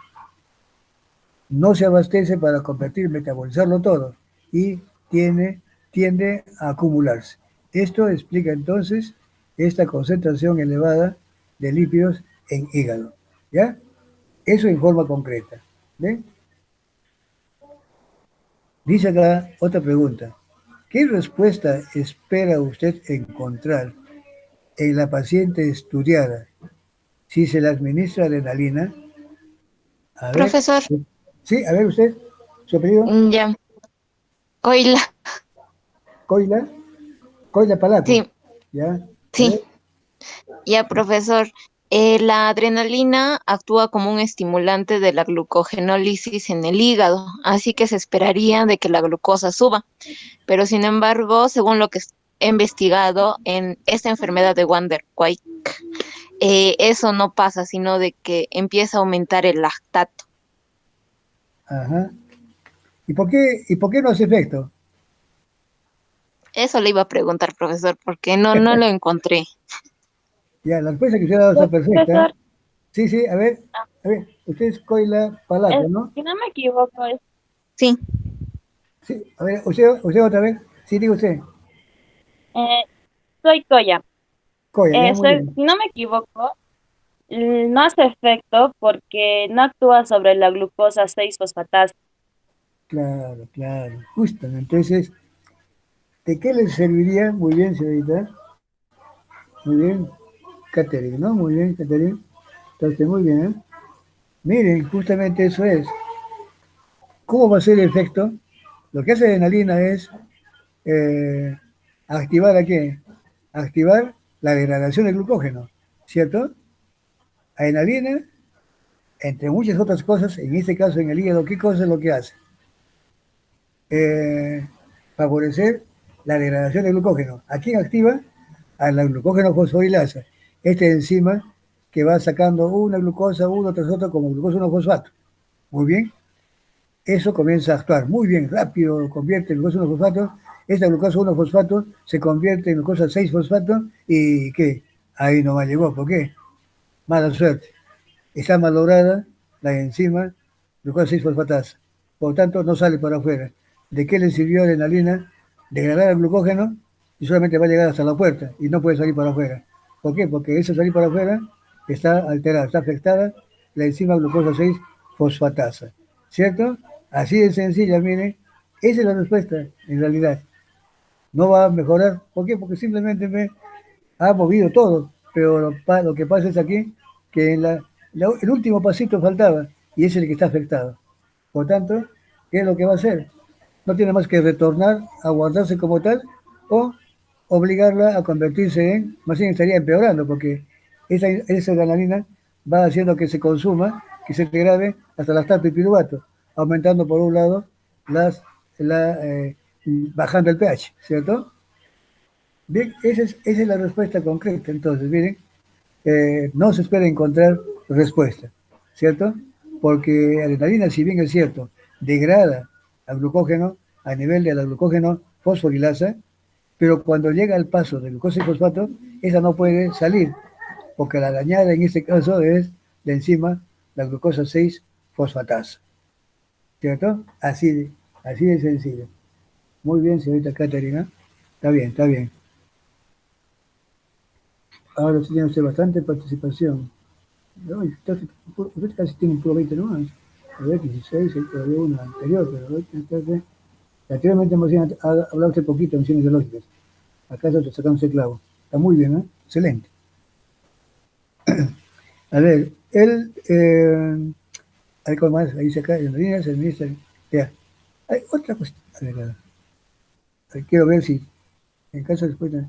No se abastece para convertir, metabolizarlo todo y tiende a acumularse. Esto explica entonces esta concentración elevada de lípidos en hígado. ¿Ya? Eso en forma concreta. ¿Ven? Dice acá otra pregunta. ¿Qué respuesta espera usted encontrar en la paciente estudiada si se le administra adrenalina? A ver, Profesor, sí, a ver usted, su apellido, ya. Coila, Coila, Coila Palaco, sí, ¿ya? A ver, sí, ya, profesor. La adrenalina actúa como un estimulante de la glucogenólisis en el hígado, así que se esperaría de que la glucosa suba. Pero sin embargo, según lo que he investigado en esta enfermedad de Van der Kolk, eso no pasa, sino de que empieza a aumentar el lactato. ajá. ¿Y por qué no hace efecto? Eso le iba a preguntar, profesor, porque no lo encontré. Ya, la respuesta que usted ha dado está perfecta. Profesor, Sí, sí, a ver, usted es Coila Palaco, ¿no? si no me equivoco, Sí, Sí, a ver, usted otra vez. Sí, diga usted. eh, soy Koya. Coya, ya, muy bien. Si no me equivoco, no hace efecto porque no actúa sobre la glucosa 6-fosfatasa. Claro, claro, justo. Entonces, ¿de qué le serviría? Muy bien, señorita. Muy bien, Catherine, ¿no? Muy bien, Catherine. Está usted muy bien, ¿eh? Miren, justamente eso es. ¿Cómo va a ser el efecto? Lo que hace la adrenalina es eh, activar ¿a qué? Activar la degradación del glucógeno, ¿cierto? Adrenalina, entre muchas otras cosas, en este caso en el hígado, ¿qué cosa es lo que hace? Eh, Favorecer la degradación del glucógeno. ¿A quién activa? A la glucógeno fosforilasa. Esta enzima que va sacando una glucosa uno tras otro como glucosa 1-fosfato. Muy bien. Eso comienza a actuar muy bien, rápido, convierte en glucosa 1-fosfato. Esta glucosa 1-fosfato se convierte en glucosa 6-fosfato y ¿qué? Ahí no nomás llegó. ¿Por qué? Mala suerte. Está malograda la enzima glucosa 6-fosfatasa. Por lo tanto, no sale para afuera. ¿De qué le sirvió la adrenalina? Degradar el glucógeno y solamente va a llegar hasta la puerta y no puede salir para afuera. ¿Por qué? Porque ese salir para afuera está alterada, está afectada la enzima glucosa 6-fosfatasa. ¿Cierto? Así de sencilla, mire. Esa es la respuesta, en realidad. No va a mejorar. ¿Por qué? Porque simplemente me ha movido todo. pero lo que pasa es aquí que el último pasito faltaba y es el que está afectado. Por tanto, ¿qué es lo que va a hacer? No tiene más que retornar a guardarse como tal o obligarla a convertirse en, más bien estaría empeorando porque esa galanina va haciendo que se consuma, que se degrade hasta lactato y piruvato, aumentando por un lado las, la, bajando el pH, ¿cierto? Bien, esa es la respuesta concreta. Entonces, miren, no se espera encontrar respuesta, ¿cierto? Porque la adrenalina, si bien es cierto, degrada al glucógeno a nivel de la glucógeno fosforilasa, pero cuando llega al paso de glucosa y fosfato, esa no puede salir, porque la dañada en este caso es la enzima, la glucosa 6 fosfatasa, ¿cierto? Así de sencillo. Muy bien, señorita Caterina. Está bien, está bien. Ahora sí tiene usted bastante participación. No, usted casi tiene un puro 20 nomás. A ver, 16, hay todavía una anterior, pero entonces, anteriormente hemos hablado usted poquito en ciencias biológicas. Acá se sacamos el clavo. Está muy bien, ¿eh? Excelente. A ver, algo más, ahí se cae en las líneas, el ministro, ya. Hay otra cuestión. A ver, quiero ver si, en caso de respuesta.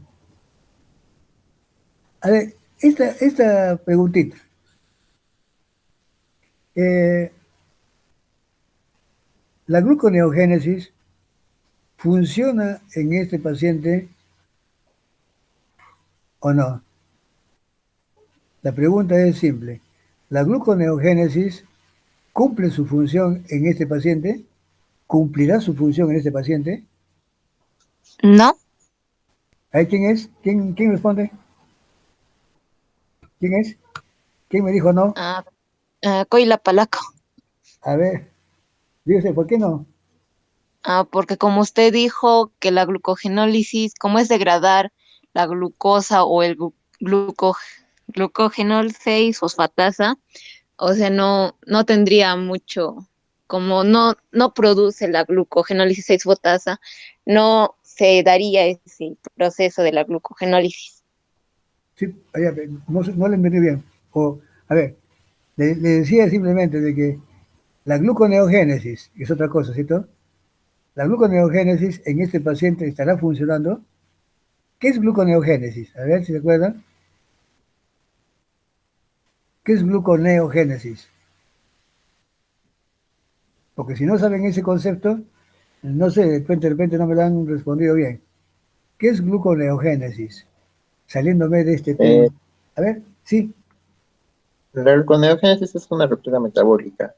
A ver, esta preguntita. ¿La gluconeogénesis funciona en este paciente o no? La pregunta es simple. ¿La gluconeogénesis cumple su función en este paciente? ¿Cumplirá su función en este paciente? No. ¿Ahí quién es? ¿Quién responde? ¿Quién es? ¿Quién me dijo no? Coila Palaco. A ver, dígase, ¿por qué no? Porque como usted dijo que la glucogenólisis, como es degradar la glucosa o el glucogenol 6 fosfatasa, o sea, no tendría mucho, como no produce la glucogenólisis 6 fosfatasa, no se daría ese proceso de la glucogenólisis. Sí, no le entendí bien. A ver, le decía simplemente de que la gluconeogénesis, que es otra cosa, ¿cierto? La gluconeogénesis en este paciente estará funcionando. ¿Qué es gluconeogénesis? A ver si se acuerdan. ¿Qué es gluconeogénesis? Porque si no saben ese concepto, no sé, de repente no me lo han respondido bien. ¿Qué es gluconeogénesis? Saliéndome de este tema. A ver, sí. La gluconeogénesis es una ruptura metabólica.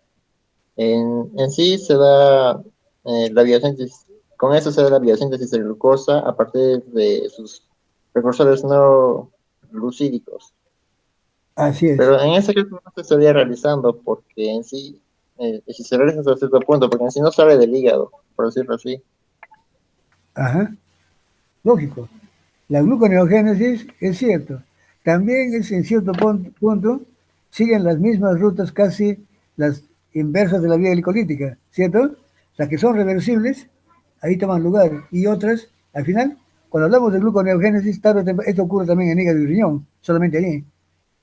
En sí se da la biosíntesis, con eso se da la biosíntesis de glucosa a partir de sus precursores no glucídicos. Así es. Pero en ese caso no se estaría realizando porque en sí, si se realiza hasta cierto punto, porque en sí no sale del hígado, por decirlo así. Ajá. Lógico. La gluconeogénesis es cierto. También es en cierto punto, siguen las mismas rutas casi las inversas de la vía glicolítica, ¿cierto? Las que son reversibles, ahí toman lugar. Y otras, al final, cuando hablamos de gluconeogénesis, esto ocurre también en hígado y riñón, solamente allí.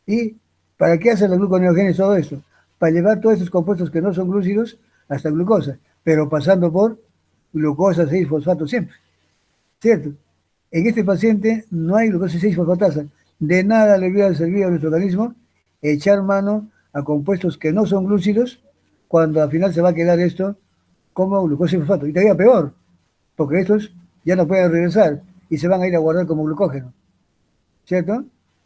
¿Y para qué hace la gluconeogénesis todo esto? Para llevar todos esos compuestos que no son glúcidos hasta glucosa, pero pasando por glucosa 6-fosfato siempre, ¿cierto? En este paciente no hay glucosa 6-fosfatasa. De nada le hubiera servido a nuestro organismo echar mano a compuestos que no son glúcidos cuando al final se va a quedar esto como glucosa y fosfato. Y todavía peor, porque estos ya no pueden regresar y se van a ir a guardar como glucógeno, ¿cierto?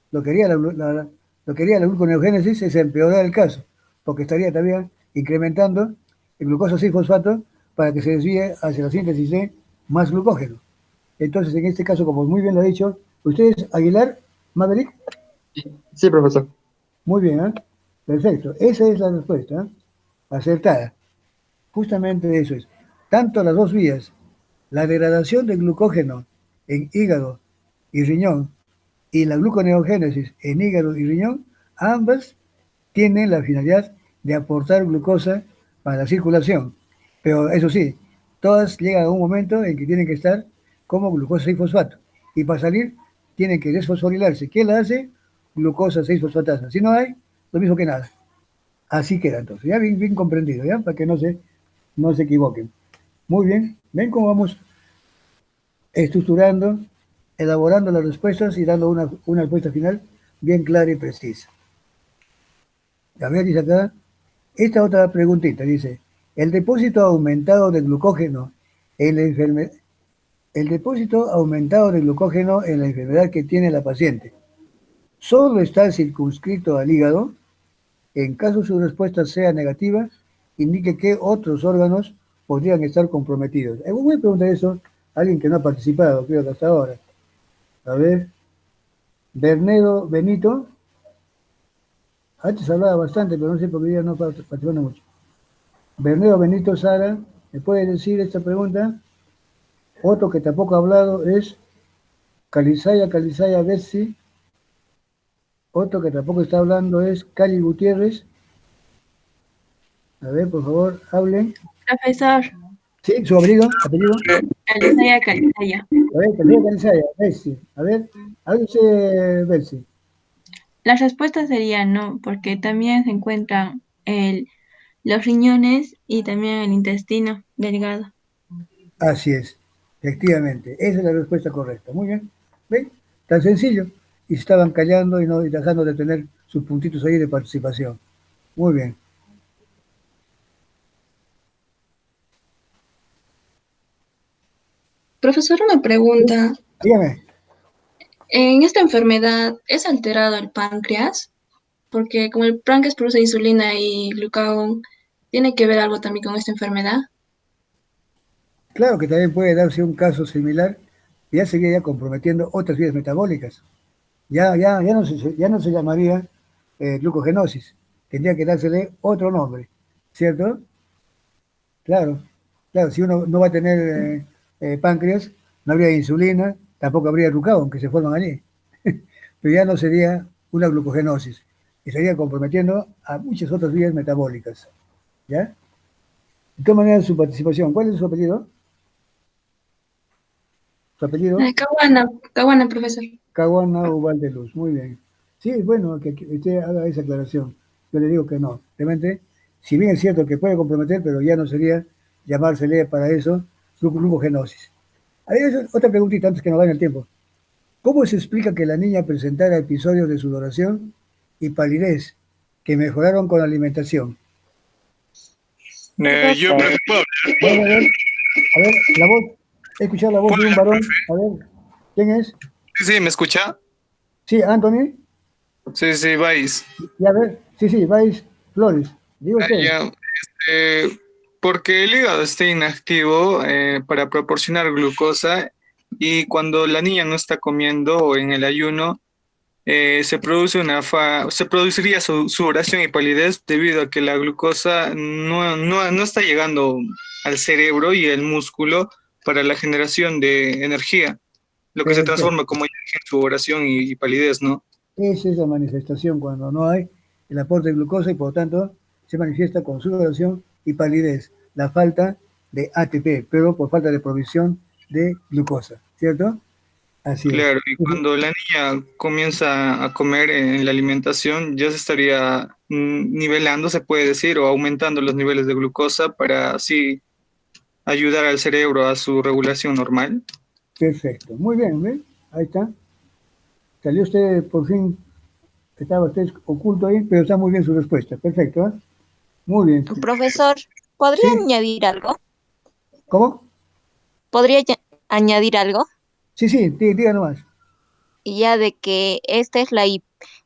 Lo que haría lo que haría la gluconeogénesis es empeorar el caso, porque estaría también incrementando el glucosa 6-fosfato para que se desvíe hacia la síntesis de más glucógeno. Entonces, en este caso, como muy bien lo ha dicho, ¿usted es Aguilar, Maverick? Sí, profesor. Muy bien, ¿eh? Perfecto. Esa es la respuesta, ¿eh? Acertada. Justamente eso es. Tanto las dos vías, la degradación del glucógeno en hígado y riñón y la gluconeogénesis en hígado y riñón, ambas tienen la finalidad de aportar glucosa para la circulación. Pero eso sí, todas llegan a un momento en que tienen que estar como glucosa y fosfato. Y para salir tienen que desfosforilarse. ¿Quién la hace? glucosa 6-fosfatasa. Si no hay, lo mismo que nada. Así queda entonces, ya bien, bien comprendido, ¿ya? Para que no se equivoquen. Muy bien, ven cómo vamos estructurando, elaborando las respuestas y dando una respuesta final bien clara y precisa. A ver, dice acá, esta otra preguntita, dice, el depósito aumentado de glucógeno en la enfermedad, el depósito aumentado de glucógeno en la enfermedad que tiene la paciente, ¿solo está circunscrito al hígado? En caso su respuesta sea negativa, indique que otros órganos podrían estar comprometidos. Voy a preguntar eso a alguien que no ha participado, creo que hasta ahora. A ver, Bernedo Benito. Antes hablaba bastante, pero no sé por qué ya no participando mucho. Bernedo Benito Sara, ¿me puede decir esta pregunta? Otro que tampoco ha hablado es Calizaya Bessi. Otro que tampoco está hablando es Cali Gutiérrez. A ver, por favor, hablen. Profesor, Sí, su apellido. Calizaya. A ver, Calizaya, Bessi. A ver, háblese, Bessi. La respuesta sería no, porque también se encuentran los riñones y también el intestino delgado. Así es, efectivamente. Esa es la respuesta correcta. Muy bien. ¿Ven? Tan sencillo. Y se estaban callando y dejando de tener sus puntitos ahí de participación. Muy bien. Profesor, una pregunta. Dígame. ¿En esta enfermedad es alterado el páncreas? Porque como el páncreas produce insulina y glucagón, ¿tiene que ver algo también con esta enfermedad? Claro que también puede darse un caso similar, ya sería ya comprometiendo otras vías metabólicas. Ya no se llamaría glucogenosis, tendría que dársele otro nombre, ¿cierto? Claro, claro, si uno no va a tener páncreas, no habría insulina, tampoco habría glucagón que se forman allí, pero ya no sería una glucogenosis, estaría comprometiendo a muchas otras vías metabólicas, ¿ya? De todas maneras, su participación, ¿cuál es su apellido? Su apellido. Caguana, profesor. Caguana Luz, muy bien. Sí, bueno, que usted haga esa aclaración. Yo le digo que no. Realmente, si bien es cierto que puede comprometer, pero ya no sería llamársele para eso glucogenosis. Hay otra preguntita antes que nos vaya el tiempo. ¿Cómo se explica que la niña presentara episodios de sudoración y palidez que mejoraron con la alimentación? Yo creo que puedo A ver, la voz, he escuchado la voz de un varón. A ver, ¿quién es? Sí, ¿me escucha? Sí, Anthony. Sí, vais. Y a ver, sí, vais Flores. Digo usted. Ya, porque el hígado está inactivo para proporcionar glucosa y cuando la niña no está comiendo o en el ayuno, se produciría sudoración y palidez debido a que la glucosa no está llegando al cerebro y el músculo para la generación de energía, lo que se Perfecto. transforma como en sudoración y palidez, ¿no? Esa es la manifestación cuando no hay el aporte de glucosa y por lo tanto se manifiesta con sudoración y palidez, la falta de ATP, pero por falta de provisión de glucosa, ¿cierto? Así es. Claro, y cuando la niña comienza a comer en la alimentación, ya se estaría nivelando, se puede decir, o aumentando los niveles de glucosa para así ayudar al cerebro a su regulación normal. Perfecto. Muy bien, ¿ven? Ahí está. Salió usted, por fin, estaba usted oculto ahí, pero está muy bien su respuesta. Perfecto, ¿eh? Muy bien. Profesor, ¿podría ¿Sí? añadir algo? ¿Cómo? ¿Podría añadir algo? Sí, diga nomás. Ya de que esta es la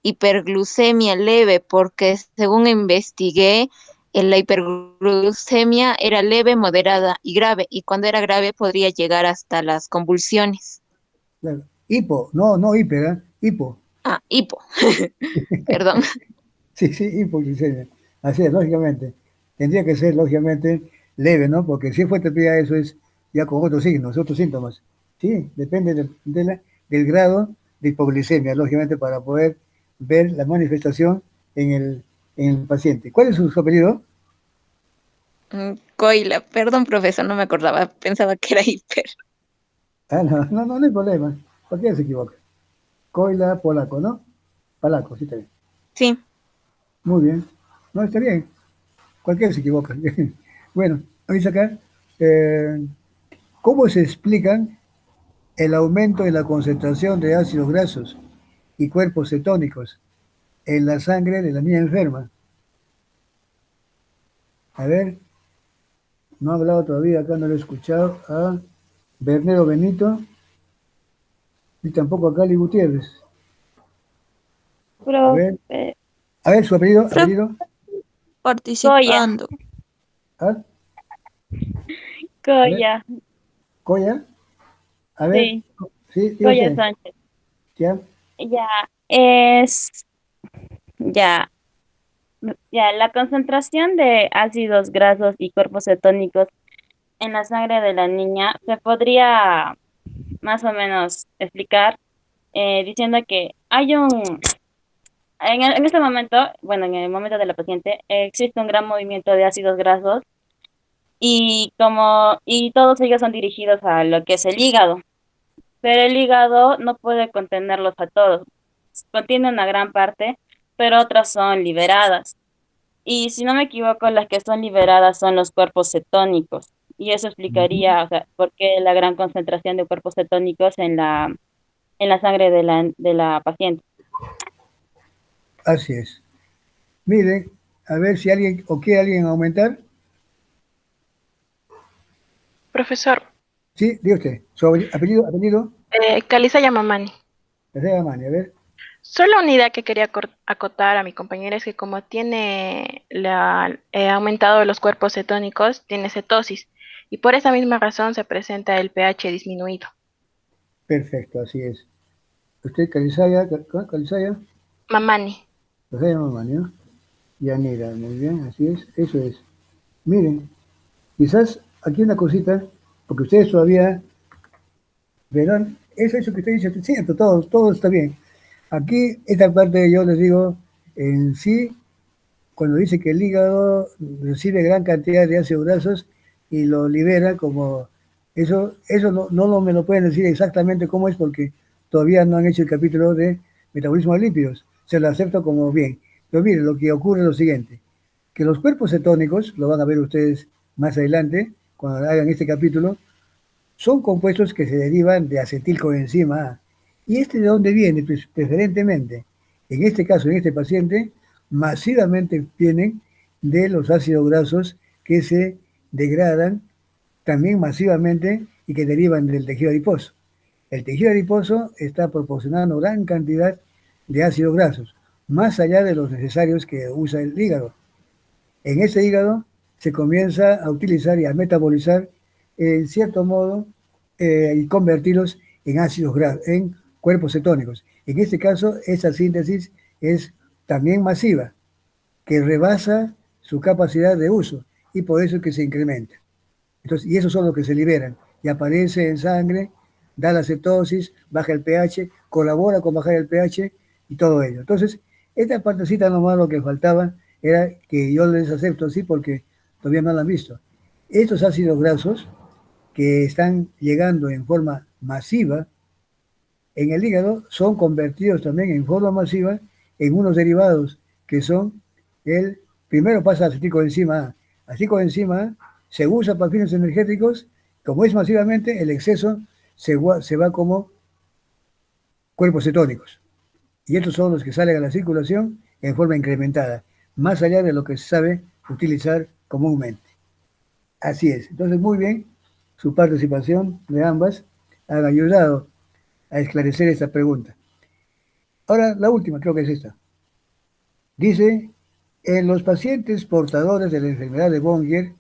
hiperglucemia leve, porque según investigué, la hiperglucemia era leve, moderada y grave, y cuando era grave podría llegar hasta las convulsiones. Claro. Hipo, no hiper, ¿eh? Hipo. Ah, hipo, perdón. Sí, hipoglucemia. Así es, lógicamente. Tendría que ser, lógicamente, leve, ¿no? Porque si es fuerte, ya eso es ya con otros signos, otros síntomas. Sí, depende del grado de hipoglucemia, lógicamente, para poder ver la manifestación en el paciente. ¿Cuál es su apellido? Coila, perdón, profesor, no me acordaba, pensaba que era hiper. Ah, no hay problema. Cualquiera se equivoca. Coila Polaco, ¿no? Palaco, sí está bien. Sí. Muy bien. No, está bien. Cualquiera se equivoca. Bueno, dice acá, ¿cómo se explican el aumento de la concentración de ácidos grasos y cuerpos cetónicos en la sangre de la niña enferma? A ver, no ha hablado todavía, acá no lo he escuchado a Bernardo Benito y tampoco a Cali Gutiérrez. Profe, A ver, su apellido, Profe, apellido, Goya, participando. ¿ah? A ver, Goya, Coya, a ver, sí, sí, diga Goya usted, Sánchez. ya, Ya, es, ya, ya, la concentración de ácidos grasos y cuerpos cetónicos en la sangre de la niña se podría más o menos explicar diciendo que hay en este momento, bueno, en el momento de la paciente, existe un gran movimiento de ácidos grasos y todos ellos son dirigidos a lo que es el hígado, pero el hígado no puede contenerlos a todos, contiene una gran parte, pero otras son liberadas. Y si no me equivoco, las que son liberadas son los cuerpos cetónicos. Y eso explicaría, o sea, por qué la gran concentración de cuerpos cetónicos en la sangre de la paciente. así es. Miren, a ver si alguien, o quiere alguien aumentar, Profesor, sí, diga usted, su apellido, Calisa Yamamani. tercera mano, a ver, Solo una idea que quería acotar a mi compañera es que como tiene aumentado los cuerpos cetónicos, tiene cetosis y por esa misma razón se presenta el pH disminuido. perfecto, así es. Usted, Calizaya, Calizaya, Mamani. Calizaya Mamani, ¿no? Yanira, muy bien, así es, eso es. Miren, quizás aquí una cosita, porque ustedes todavía verán, eso que usted dice es cierto, todo está bien. Aquí, esta parte yo les digo, en sí, cuando dice que el hígado recibe gran cantidad de ácidos grasos y lo libera como, eso no me lo pueden decir exactamente cómo es porque todavía no han hecho el capítulo de metabolismo de lípidos. Se lo acepto como bien. Pero mire, lo que ocurre es lo siguiente, que los cuerpos cetónicos, lo van a ver ustedes más adelante, cuando hagan este capítulo, son compuestos que se derivan de acetilcoenzima A. ¿Y este de dónde viene? Pues preferentemente, en este caso, en este paciente, masivamente vienen de los ácidos grasos que se degradan también masivamente y que derivan del tejido adiposo. El tejido adiposo está proporcionando gran cantidad de ácidos grasos, más allá de los necesarios que usa el hígado. En ese hígado se comienza a utilizar y a metabolizar en cierto modo y convertirlos en ácidos grasos, en cuerpos cetónicos. En este caso, esa síntesis es también masiva, que rebasa su capacidad de uso y por eso es que se incrementa. Entonces, y esos son los que se liberan y aparece en sangre, da la cetosis, baja el pH, colabora con bajar el pH y todo ello. Entonces, esta partecita nomás lo que faltaba era que yo les acepto así porque todavía no la han visto. Estos ácidos grasos que están llegando en forma masiva en el hígado son convertidos también en forma masiva en unos derivados que son primero pasa acetilcoenzima A. Acetilcoenzima A se usa para fines energéticos, como es masivamente, el exceso se va como cuerpos cetónicos. Y estos son los que salen a la circulación en forma incrementada, más allá de lo que se sabe utilizar comúnmente. Así es. Entonces, muy bien, su participación de ambas han ayudado a esclarecer esta pregunta. Ahora, la última, creo que es esta. Dice, en los pacientes portadores de la enfermedad de Bongier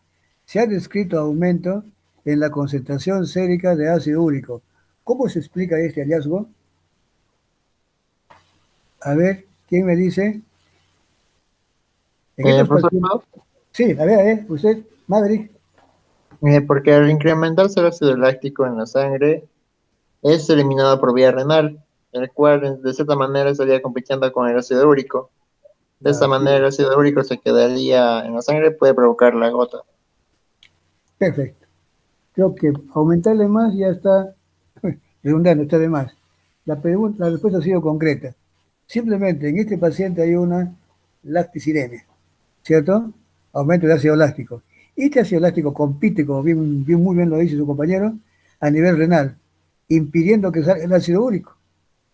se ha descrito aumento en la concentración sérica de ácido úrico. ¿Cómo se explica este hallazgo? A ver, ¿quién me dice? En estos Profesor pacientes... Pau, Sí, a ver, usted, Maverick. porque al incrementarse el ácido láctico en la sangre, es eliminado por vía renal, el cual de cierta manera estaría compitiendo con el ácido úrico. De esta Así manera es. el ácido úrico se quedaría en la sangre, puede provocar la gota. Perfecto. Creo que aumentarle más ya está redundando, está de más. La respuesta ha sido concreta. Simplemente en este paciente hay una lacticidemia, ¿cierto? Aumento de ácido láctico. Este ácido láctico compite, como muy bien lo dice su compañero, a nivel renal, impidiendo que salga el ácido úrico.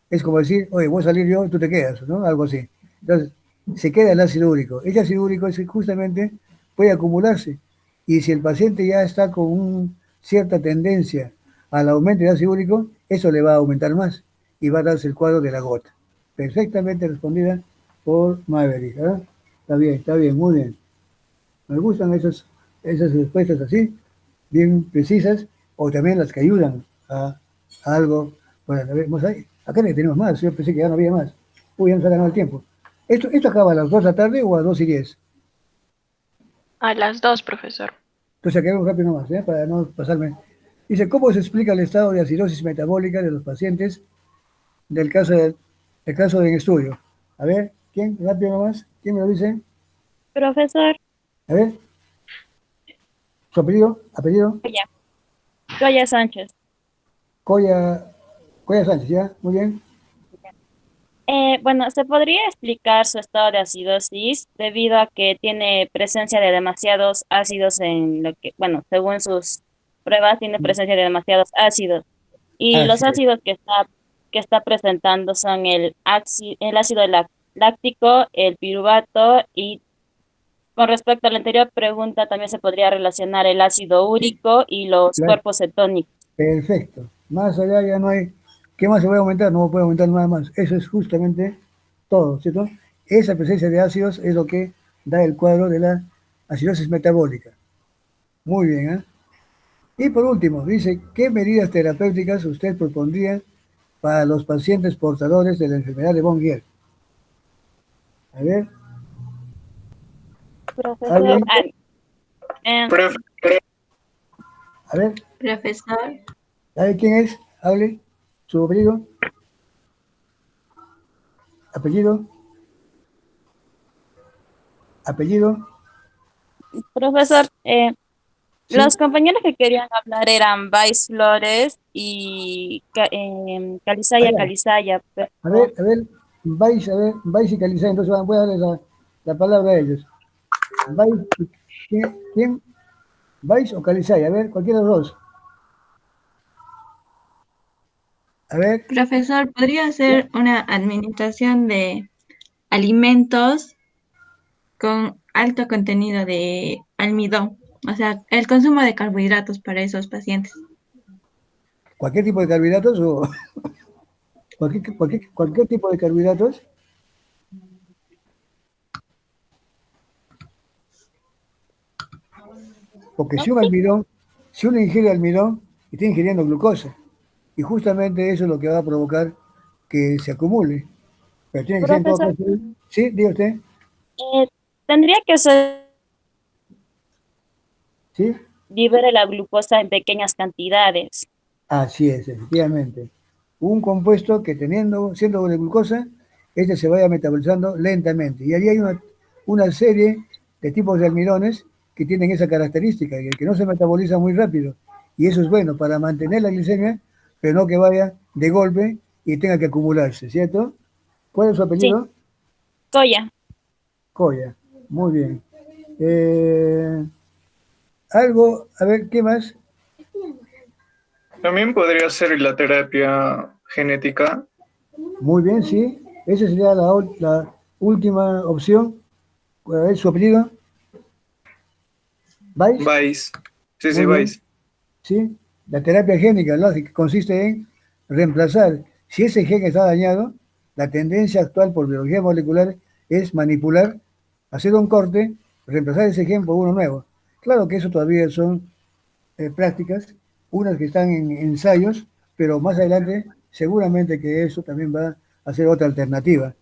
Es como decir, oye, voy a salir yo, tú te quedas, ¿no? Algo así. Entonces, se queda el ácido úrico. Ese ácido úrico justamente puede acumularse. Y si el paciente ya está con cierta tendencia al aumento de ácido úrico, eso le va a aumentar más y va a darse el cuadro de la gota. Perfectamente respondida por Maverick. ¿Eh? Está bien, muy bien. Me gustan esas respuestas así, bien precisas, o también las que ayudan a algo. Bueno, vemos ahí. Acá no tenemos más, yo pensé que ya no había más. Uy, ya nos ha ganado el tiempo. ¿Esto acaba a las 2 de la tarde o a 2:10? A las 2, profesor. Entonces acabemos rápido nomás, ¿eh? Para no pasarme. Dice, ¿cómo se explica el estado de acidosis metabólica de los pacientes del caso de estudio? A ver, ¿quién? Rápido nomás. ¿Quién me lo dice? Profesor, A ver, su apellido, Goya, Goya Sánchez. Coya, Coya Sánchez, ¿ya? Muy bien. Bueno, se podría explicar su estado de acidosis debido a que tiene presencia de demasiados ácidos en lo que, bueno, según sus pruebas, tiene presencia de demasiados ácidos. Y los Así es. ácidos que está presentando son el ácido láctico, el piruvato y con respecto a la anterior pregunta, también se podría relacionar el ácido úrico y los Claro, cuerpos cetónicos. perfecto. Más allá ya no hay. ¿Qué más se puede aumentar? No puede aumentar nada más. Eso es justamente todo, ¿cierto? Esa presencia de ácidos es lo que da el cuadro de la acidosis metabólica. Muy bien, ¿eh? Y por último, dice, ¿qué medidas terapéuticas usted propondría para los pacientes portadores de la enfermedad de von Gier? A ver, Profesor, ¿alguien? em, Profe, A ver, Profesor, ¿sabe quién es? Hable. Su apellido, apellido, apellido. profesor, Sí, los compañeros que querían hablar eran Vais Flores y Calizaya allá. Calizaya, pero A ver, Vais y Calizay, entonces voy a darle la palabra a ellos. Vais, ¿quién? ¿Vais o Calizay? A ver, cualquiera de los dos. A ver, profesor, ¿podría hacer una administración de alimentos con alto contenido de almidón? O sea, el consumo de carbohidratos para esos pacientes. cualquier tipo de carbohidratos o cualquier tipo de carbohidratos, porque no, sí, si uno ingiere almidón, está ingiriendo glucosa, y justamente eso es lo que va a provocar que se acumule. Pero tiene que ser en todo profesor, caso, ¿sí? Diga usted, eh, tendría que ser ¿sí? libere la glucosa en pequeñas cantidades. Así es, efectivamente. Un compuesto que siendo doble glucosa, este se vaya metabolizando lentamente. Y allí hay una serie de tipos de almidones que tienen esa característica, que no se metaboliza muy rápido. Y eso es bueno para mantener la glicemia, pero no que vaya de golpe y tenga que acumularse, ¿cierto? ¿Cuál es su Sí, apellido? Goya. Coya. Muy bien. Eh, algo, a ver, ¿qué más? también podría ser la terapia genética. Muy bien, sí. Esa sería la última opción. A ver, su apellido. ¿Vais? Vais. Sí, sí, Muy bien. vais. Sí. La terapia génica, ¿no? Que consiste en reemplazar. Si ese gen está dañado, la tendencia actual por biología molecular es manipular, hacer un corte, reemplazar ese gen por uno nuevo. Claro que eso todavía son prácticas, unas que están en ensayos, pero más adelante seguramente que eso también va a ser otra alternativa.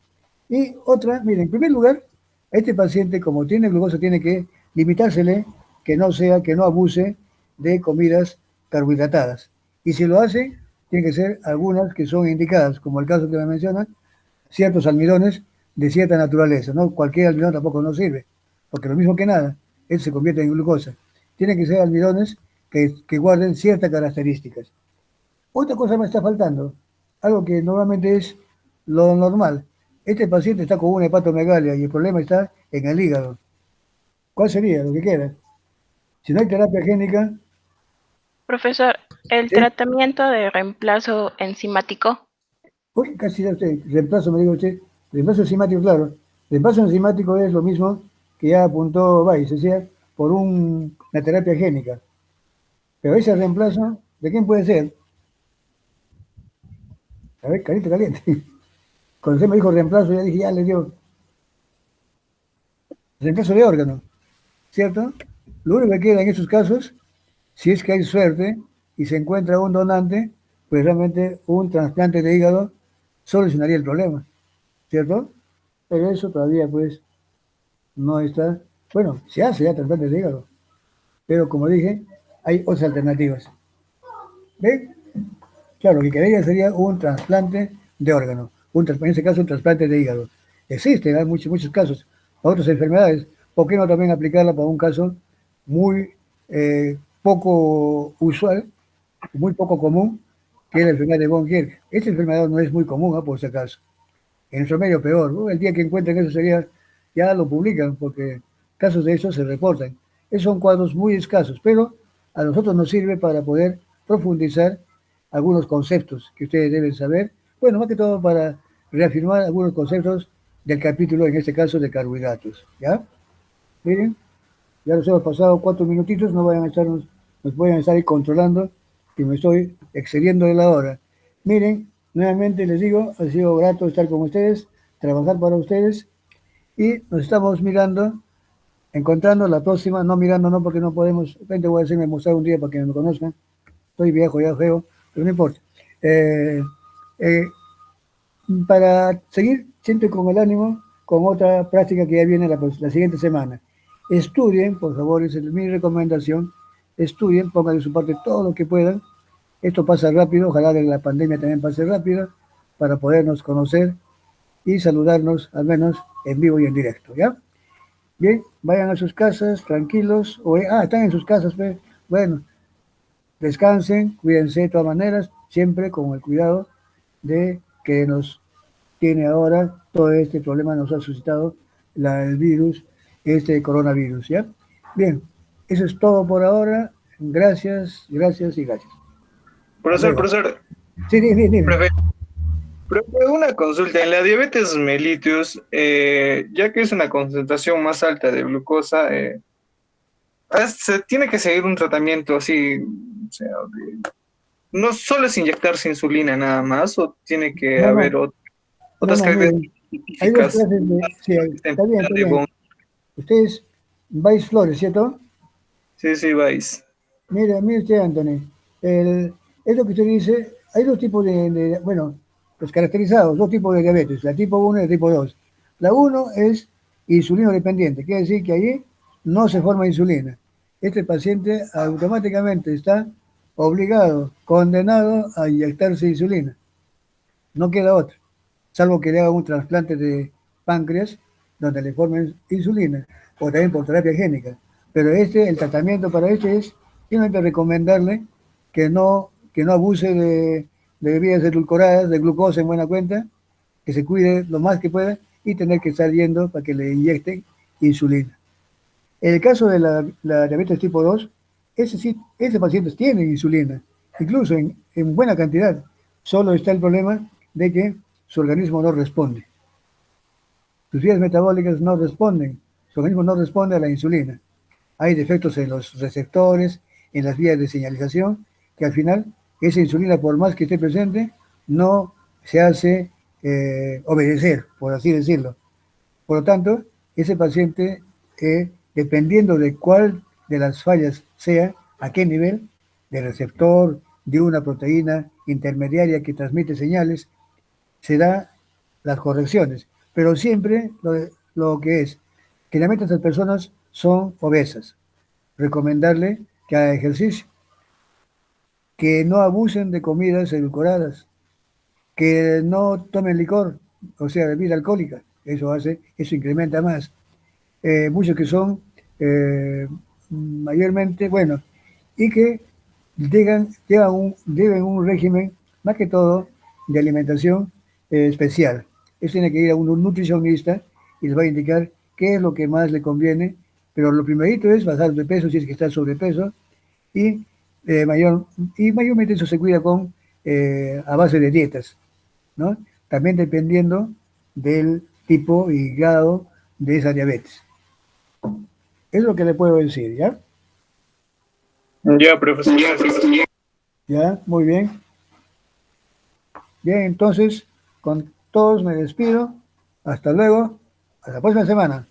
Y otra, miren, en primer lugar, este paciente, como tiene glucosa, tiene que limitársele que no abuse de comidas carbohidratadas. Y si lo hace, tiene que ser algunas que son indicadas, como el caso que me menciona, ciertos almidones de cierta naturaleza, ¿no? Cualquier almidón tampoco nos sirve, porque lo mismo que nada, él se convierte en glucosa. Tienen que ser almidones que guarden ciertas características. Otra cosa me está faltando, algo que normalmente es lo normal. Este paciente está con una hepatomegalia y el problema está en el hígado. ¿Cuál sería lo que queda? Si no hay terapia génica, Profesor, el ¿sí? tratamiento de reemplazo enzimático. Uy, casi ya usted, reemplazo, me digo usted, reemplazo enzimático, claro. Reemplazo enzimático es lo mismo que ya apuntó Weiss, es decir, por una terapia génica. Pero ese reemplazo, ¿de quién puede ser? A ver, caliente, caliente. Cuando usted me dijo reemplazo, ya dije, ya le dio reemplazo de órgano, ¿cierto? Lo único que queda en esos casos, si es que hay suerte y se encuentra un donante, pues realmente un trasplante de hígado solucionaría el problema, ¿cierto? Pero eso todavía, pues, no está. Bueno, se hace ya trasplante de hígado, pero como dije, hay otras alternativas. ¿Ven? Claro, lo que quedaría sería un trasplante de órgano, en este caso un trasplante de hígado. Existen, hay muchos casos, para otras enfermedades. ¿Por qué no también aplicarla para un caso muy poco usual, muy poco común, que es la enfermedad de von Gierke? Esta enfermedad no es muy común, ¿eh? Por si acaso. En nuestro medio peor, ¿no? El día que encuentren eso sería, ya lo publican, porque casos de eso se reportan. Esos son cuadros muy escasos, pero a nosotros nos sirve para poder profundizar algunos conceptos que ustedes deben saber. Bueno, más que todo para reafirmar algunos conceptos del capítulo, en este caso, de carbohidratos. ¿Ya? Miren, ya nos hemos pasado 4 minutitos, no vayan a estarnos, nos pueden estar ahí controlando, que me estoy excediendo de la hora. Miren, nuevamente les digo, ha sido grato estar con ustedes, trabajar para ustedes, y nos estamos mirando, encontrando la próxima, no mirando, no porque no podemos, de repente voy a hacerme mostrar un día para que me conozcan, estoy viejo, ya feo, pero no importa. Eh, eh, para seguir siempre con el ánimo, con otra práctica que ya viene la siguiente semana. Estudien, por favor, esa es mi recomendación, estudien, pongan de su parte todo lo que puedan. Esto pasa rápido, ojalá que la pandemia también pase rápido, para podernos conocer y saludarnos, al menos en vivo y en directo, ¿ya? Bien, vayan a sus casas, tranquilos, están en sus casas, pues. Bueno, descansen, cuídense de todas maneras, siempre con el cuidado de que nos tiene ahora todo este problema, nos ha suscitado el virus, este coronavirus, ¿ya? Bien, eso es todo por ahora. Gracias, gracias y gracias. Hasta luego. Profesor, Sí, dime. profe, una consulta. En la diabetes mellitus, ya que es una concentración más alta de glucosa, se tiene que seguir un tratamiento así, o sea, no solo es inyectarse insulina nada más, o tiene que No, haber no, otras miren, hay dos características clases de... Sí, de esta está bien, enfermedad está de bien. Bohm. Ustedes, Vais Flores, ¿cierto? Sí, vais. Mire usted, Anthony, es lo que usted dice, hay dos tipos bueno, los caracterizados, dos tipos de diabetes, la tipo 1 y la tipo 2. La uno es insulino dependiente, quiere decir que allí no se forma insulina. Este paciente automáticamente está obligado, condenado a inyectarse insulina. No queda otra, salvo que le haga un trasplante de páncreas donde le formen insulina, o también por terapia génica. Pero el tratamiento para este es simplemente recomendarle que no abuse de bebidas edulcoradas, de glucosa en buena cuenta, que se cuide lo más que pueda y tener que estar yendo para que le inyecten insulina. En el caso de la diabetes tipo 2, ese paciente tiene insulina, incluso en buena cantidad. Solo está el problema de que su organismo no responde. Sus vías metabólicas no responden. Su organismo no responde a la insulina. Hay defectos en los receptores, en las vías de señalización, que al final esa insulina, por más que esté presente, no se hace obedecer, por así decirlo. Por lo tanto, ese paciente, dependiendo de cuál de las fallas sea, a qué nivel, de receptor, de una proteína intermediaria que transmite señales, se da las correcciones. Pero siempre lo que es, generalmente estas personas son obesas. Recomendarle que haga ejercicio, que no abusen de comidas edulcoradas, que no tomen licor, o sea, bebida alcohólica. Eso incrementa más. Muchos que son mayormente, bueno, y que lleven un régimen, más que todo, de alimentación especial. él tiene que ir a un nutricionista y les va a indicar qué es lo que más le conviene, pero lo primerito es bajar de peso si es que está sobrepeso y, mayormente eso se cuida a base de dietas, ¿no? También dependiendo del tipo y grado de esa diabetes. Es lo que le puedo decir, ¿ya? Ya, profesor. Ya, muy bien. Bien, entonces, con todos me despido. Hasta luego. Hasta la próxima semana.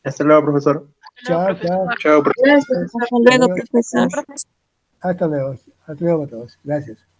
Hasta luego, profesor. Chao, chao. Chao, profesor. Hasta luego, profesor. Hasta luego. Hasta luego a todos. Gracias.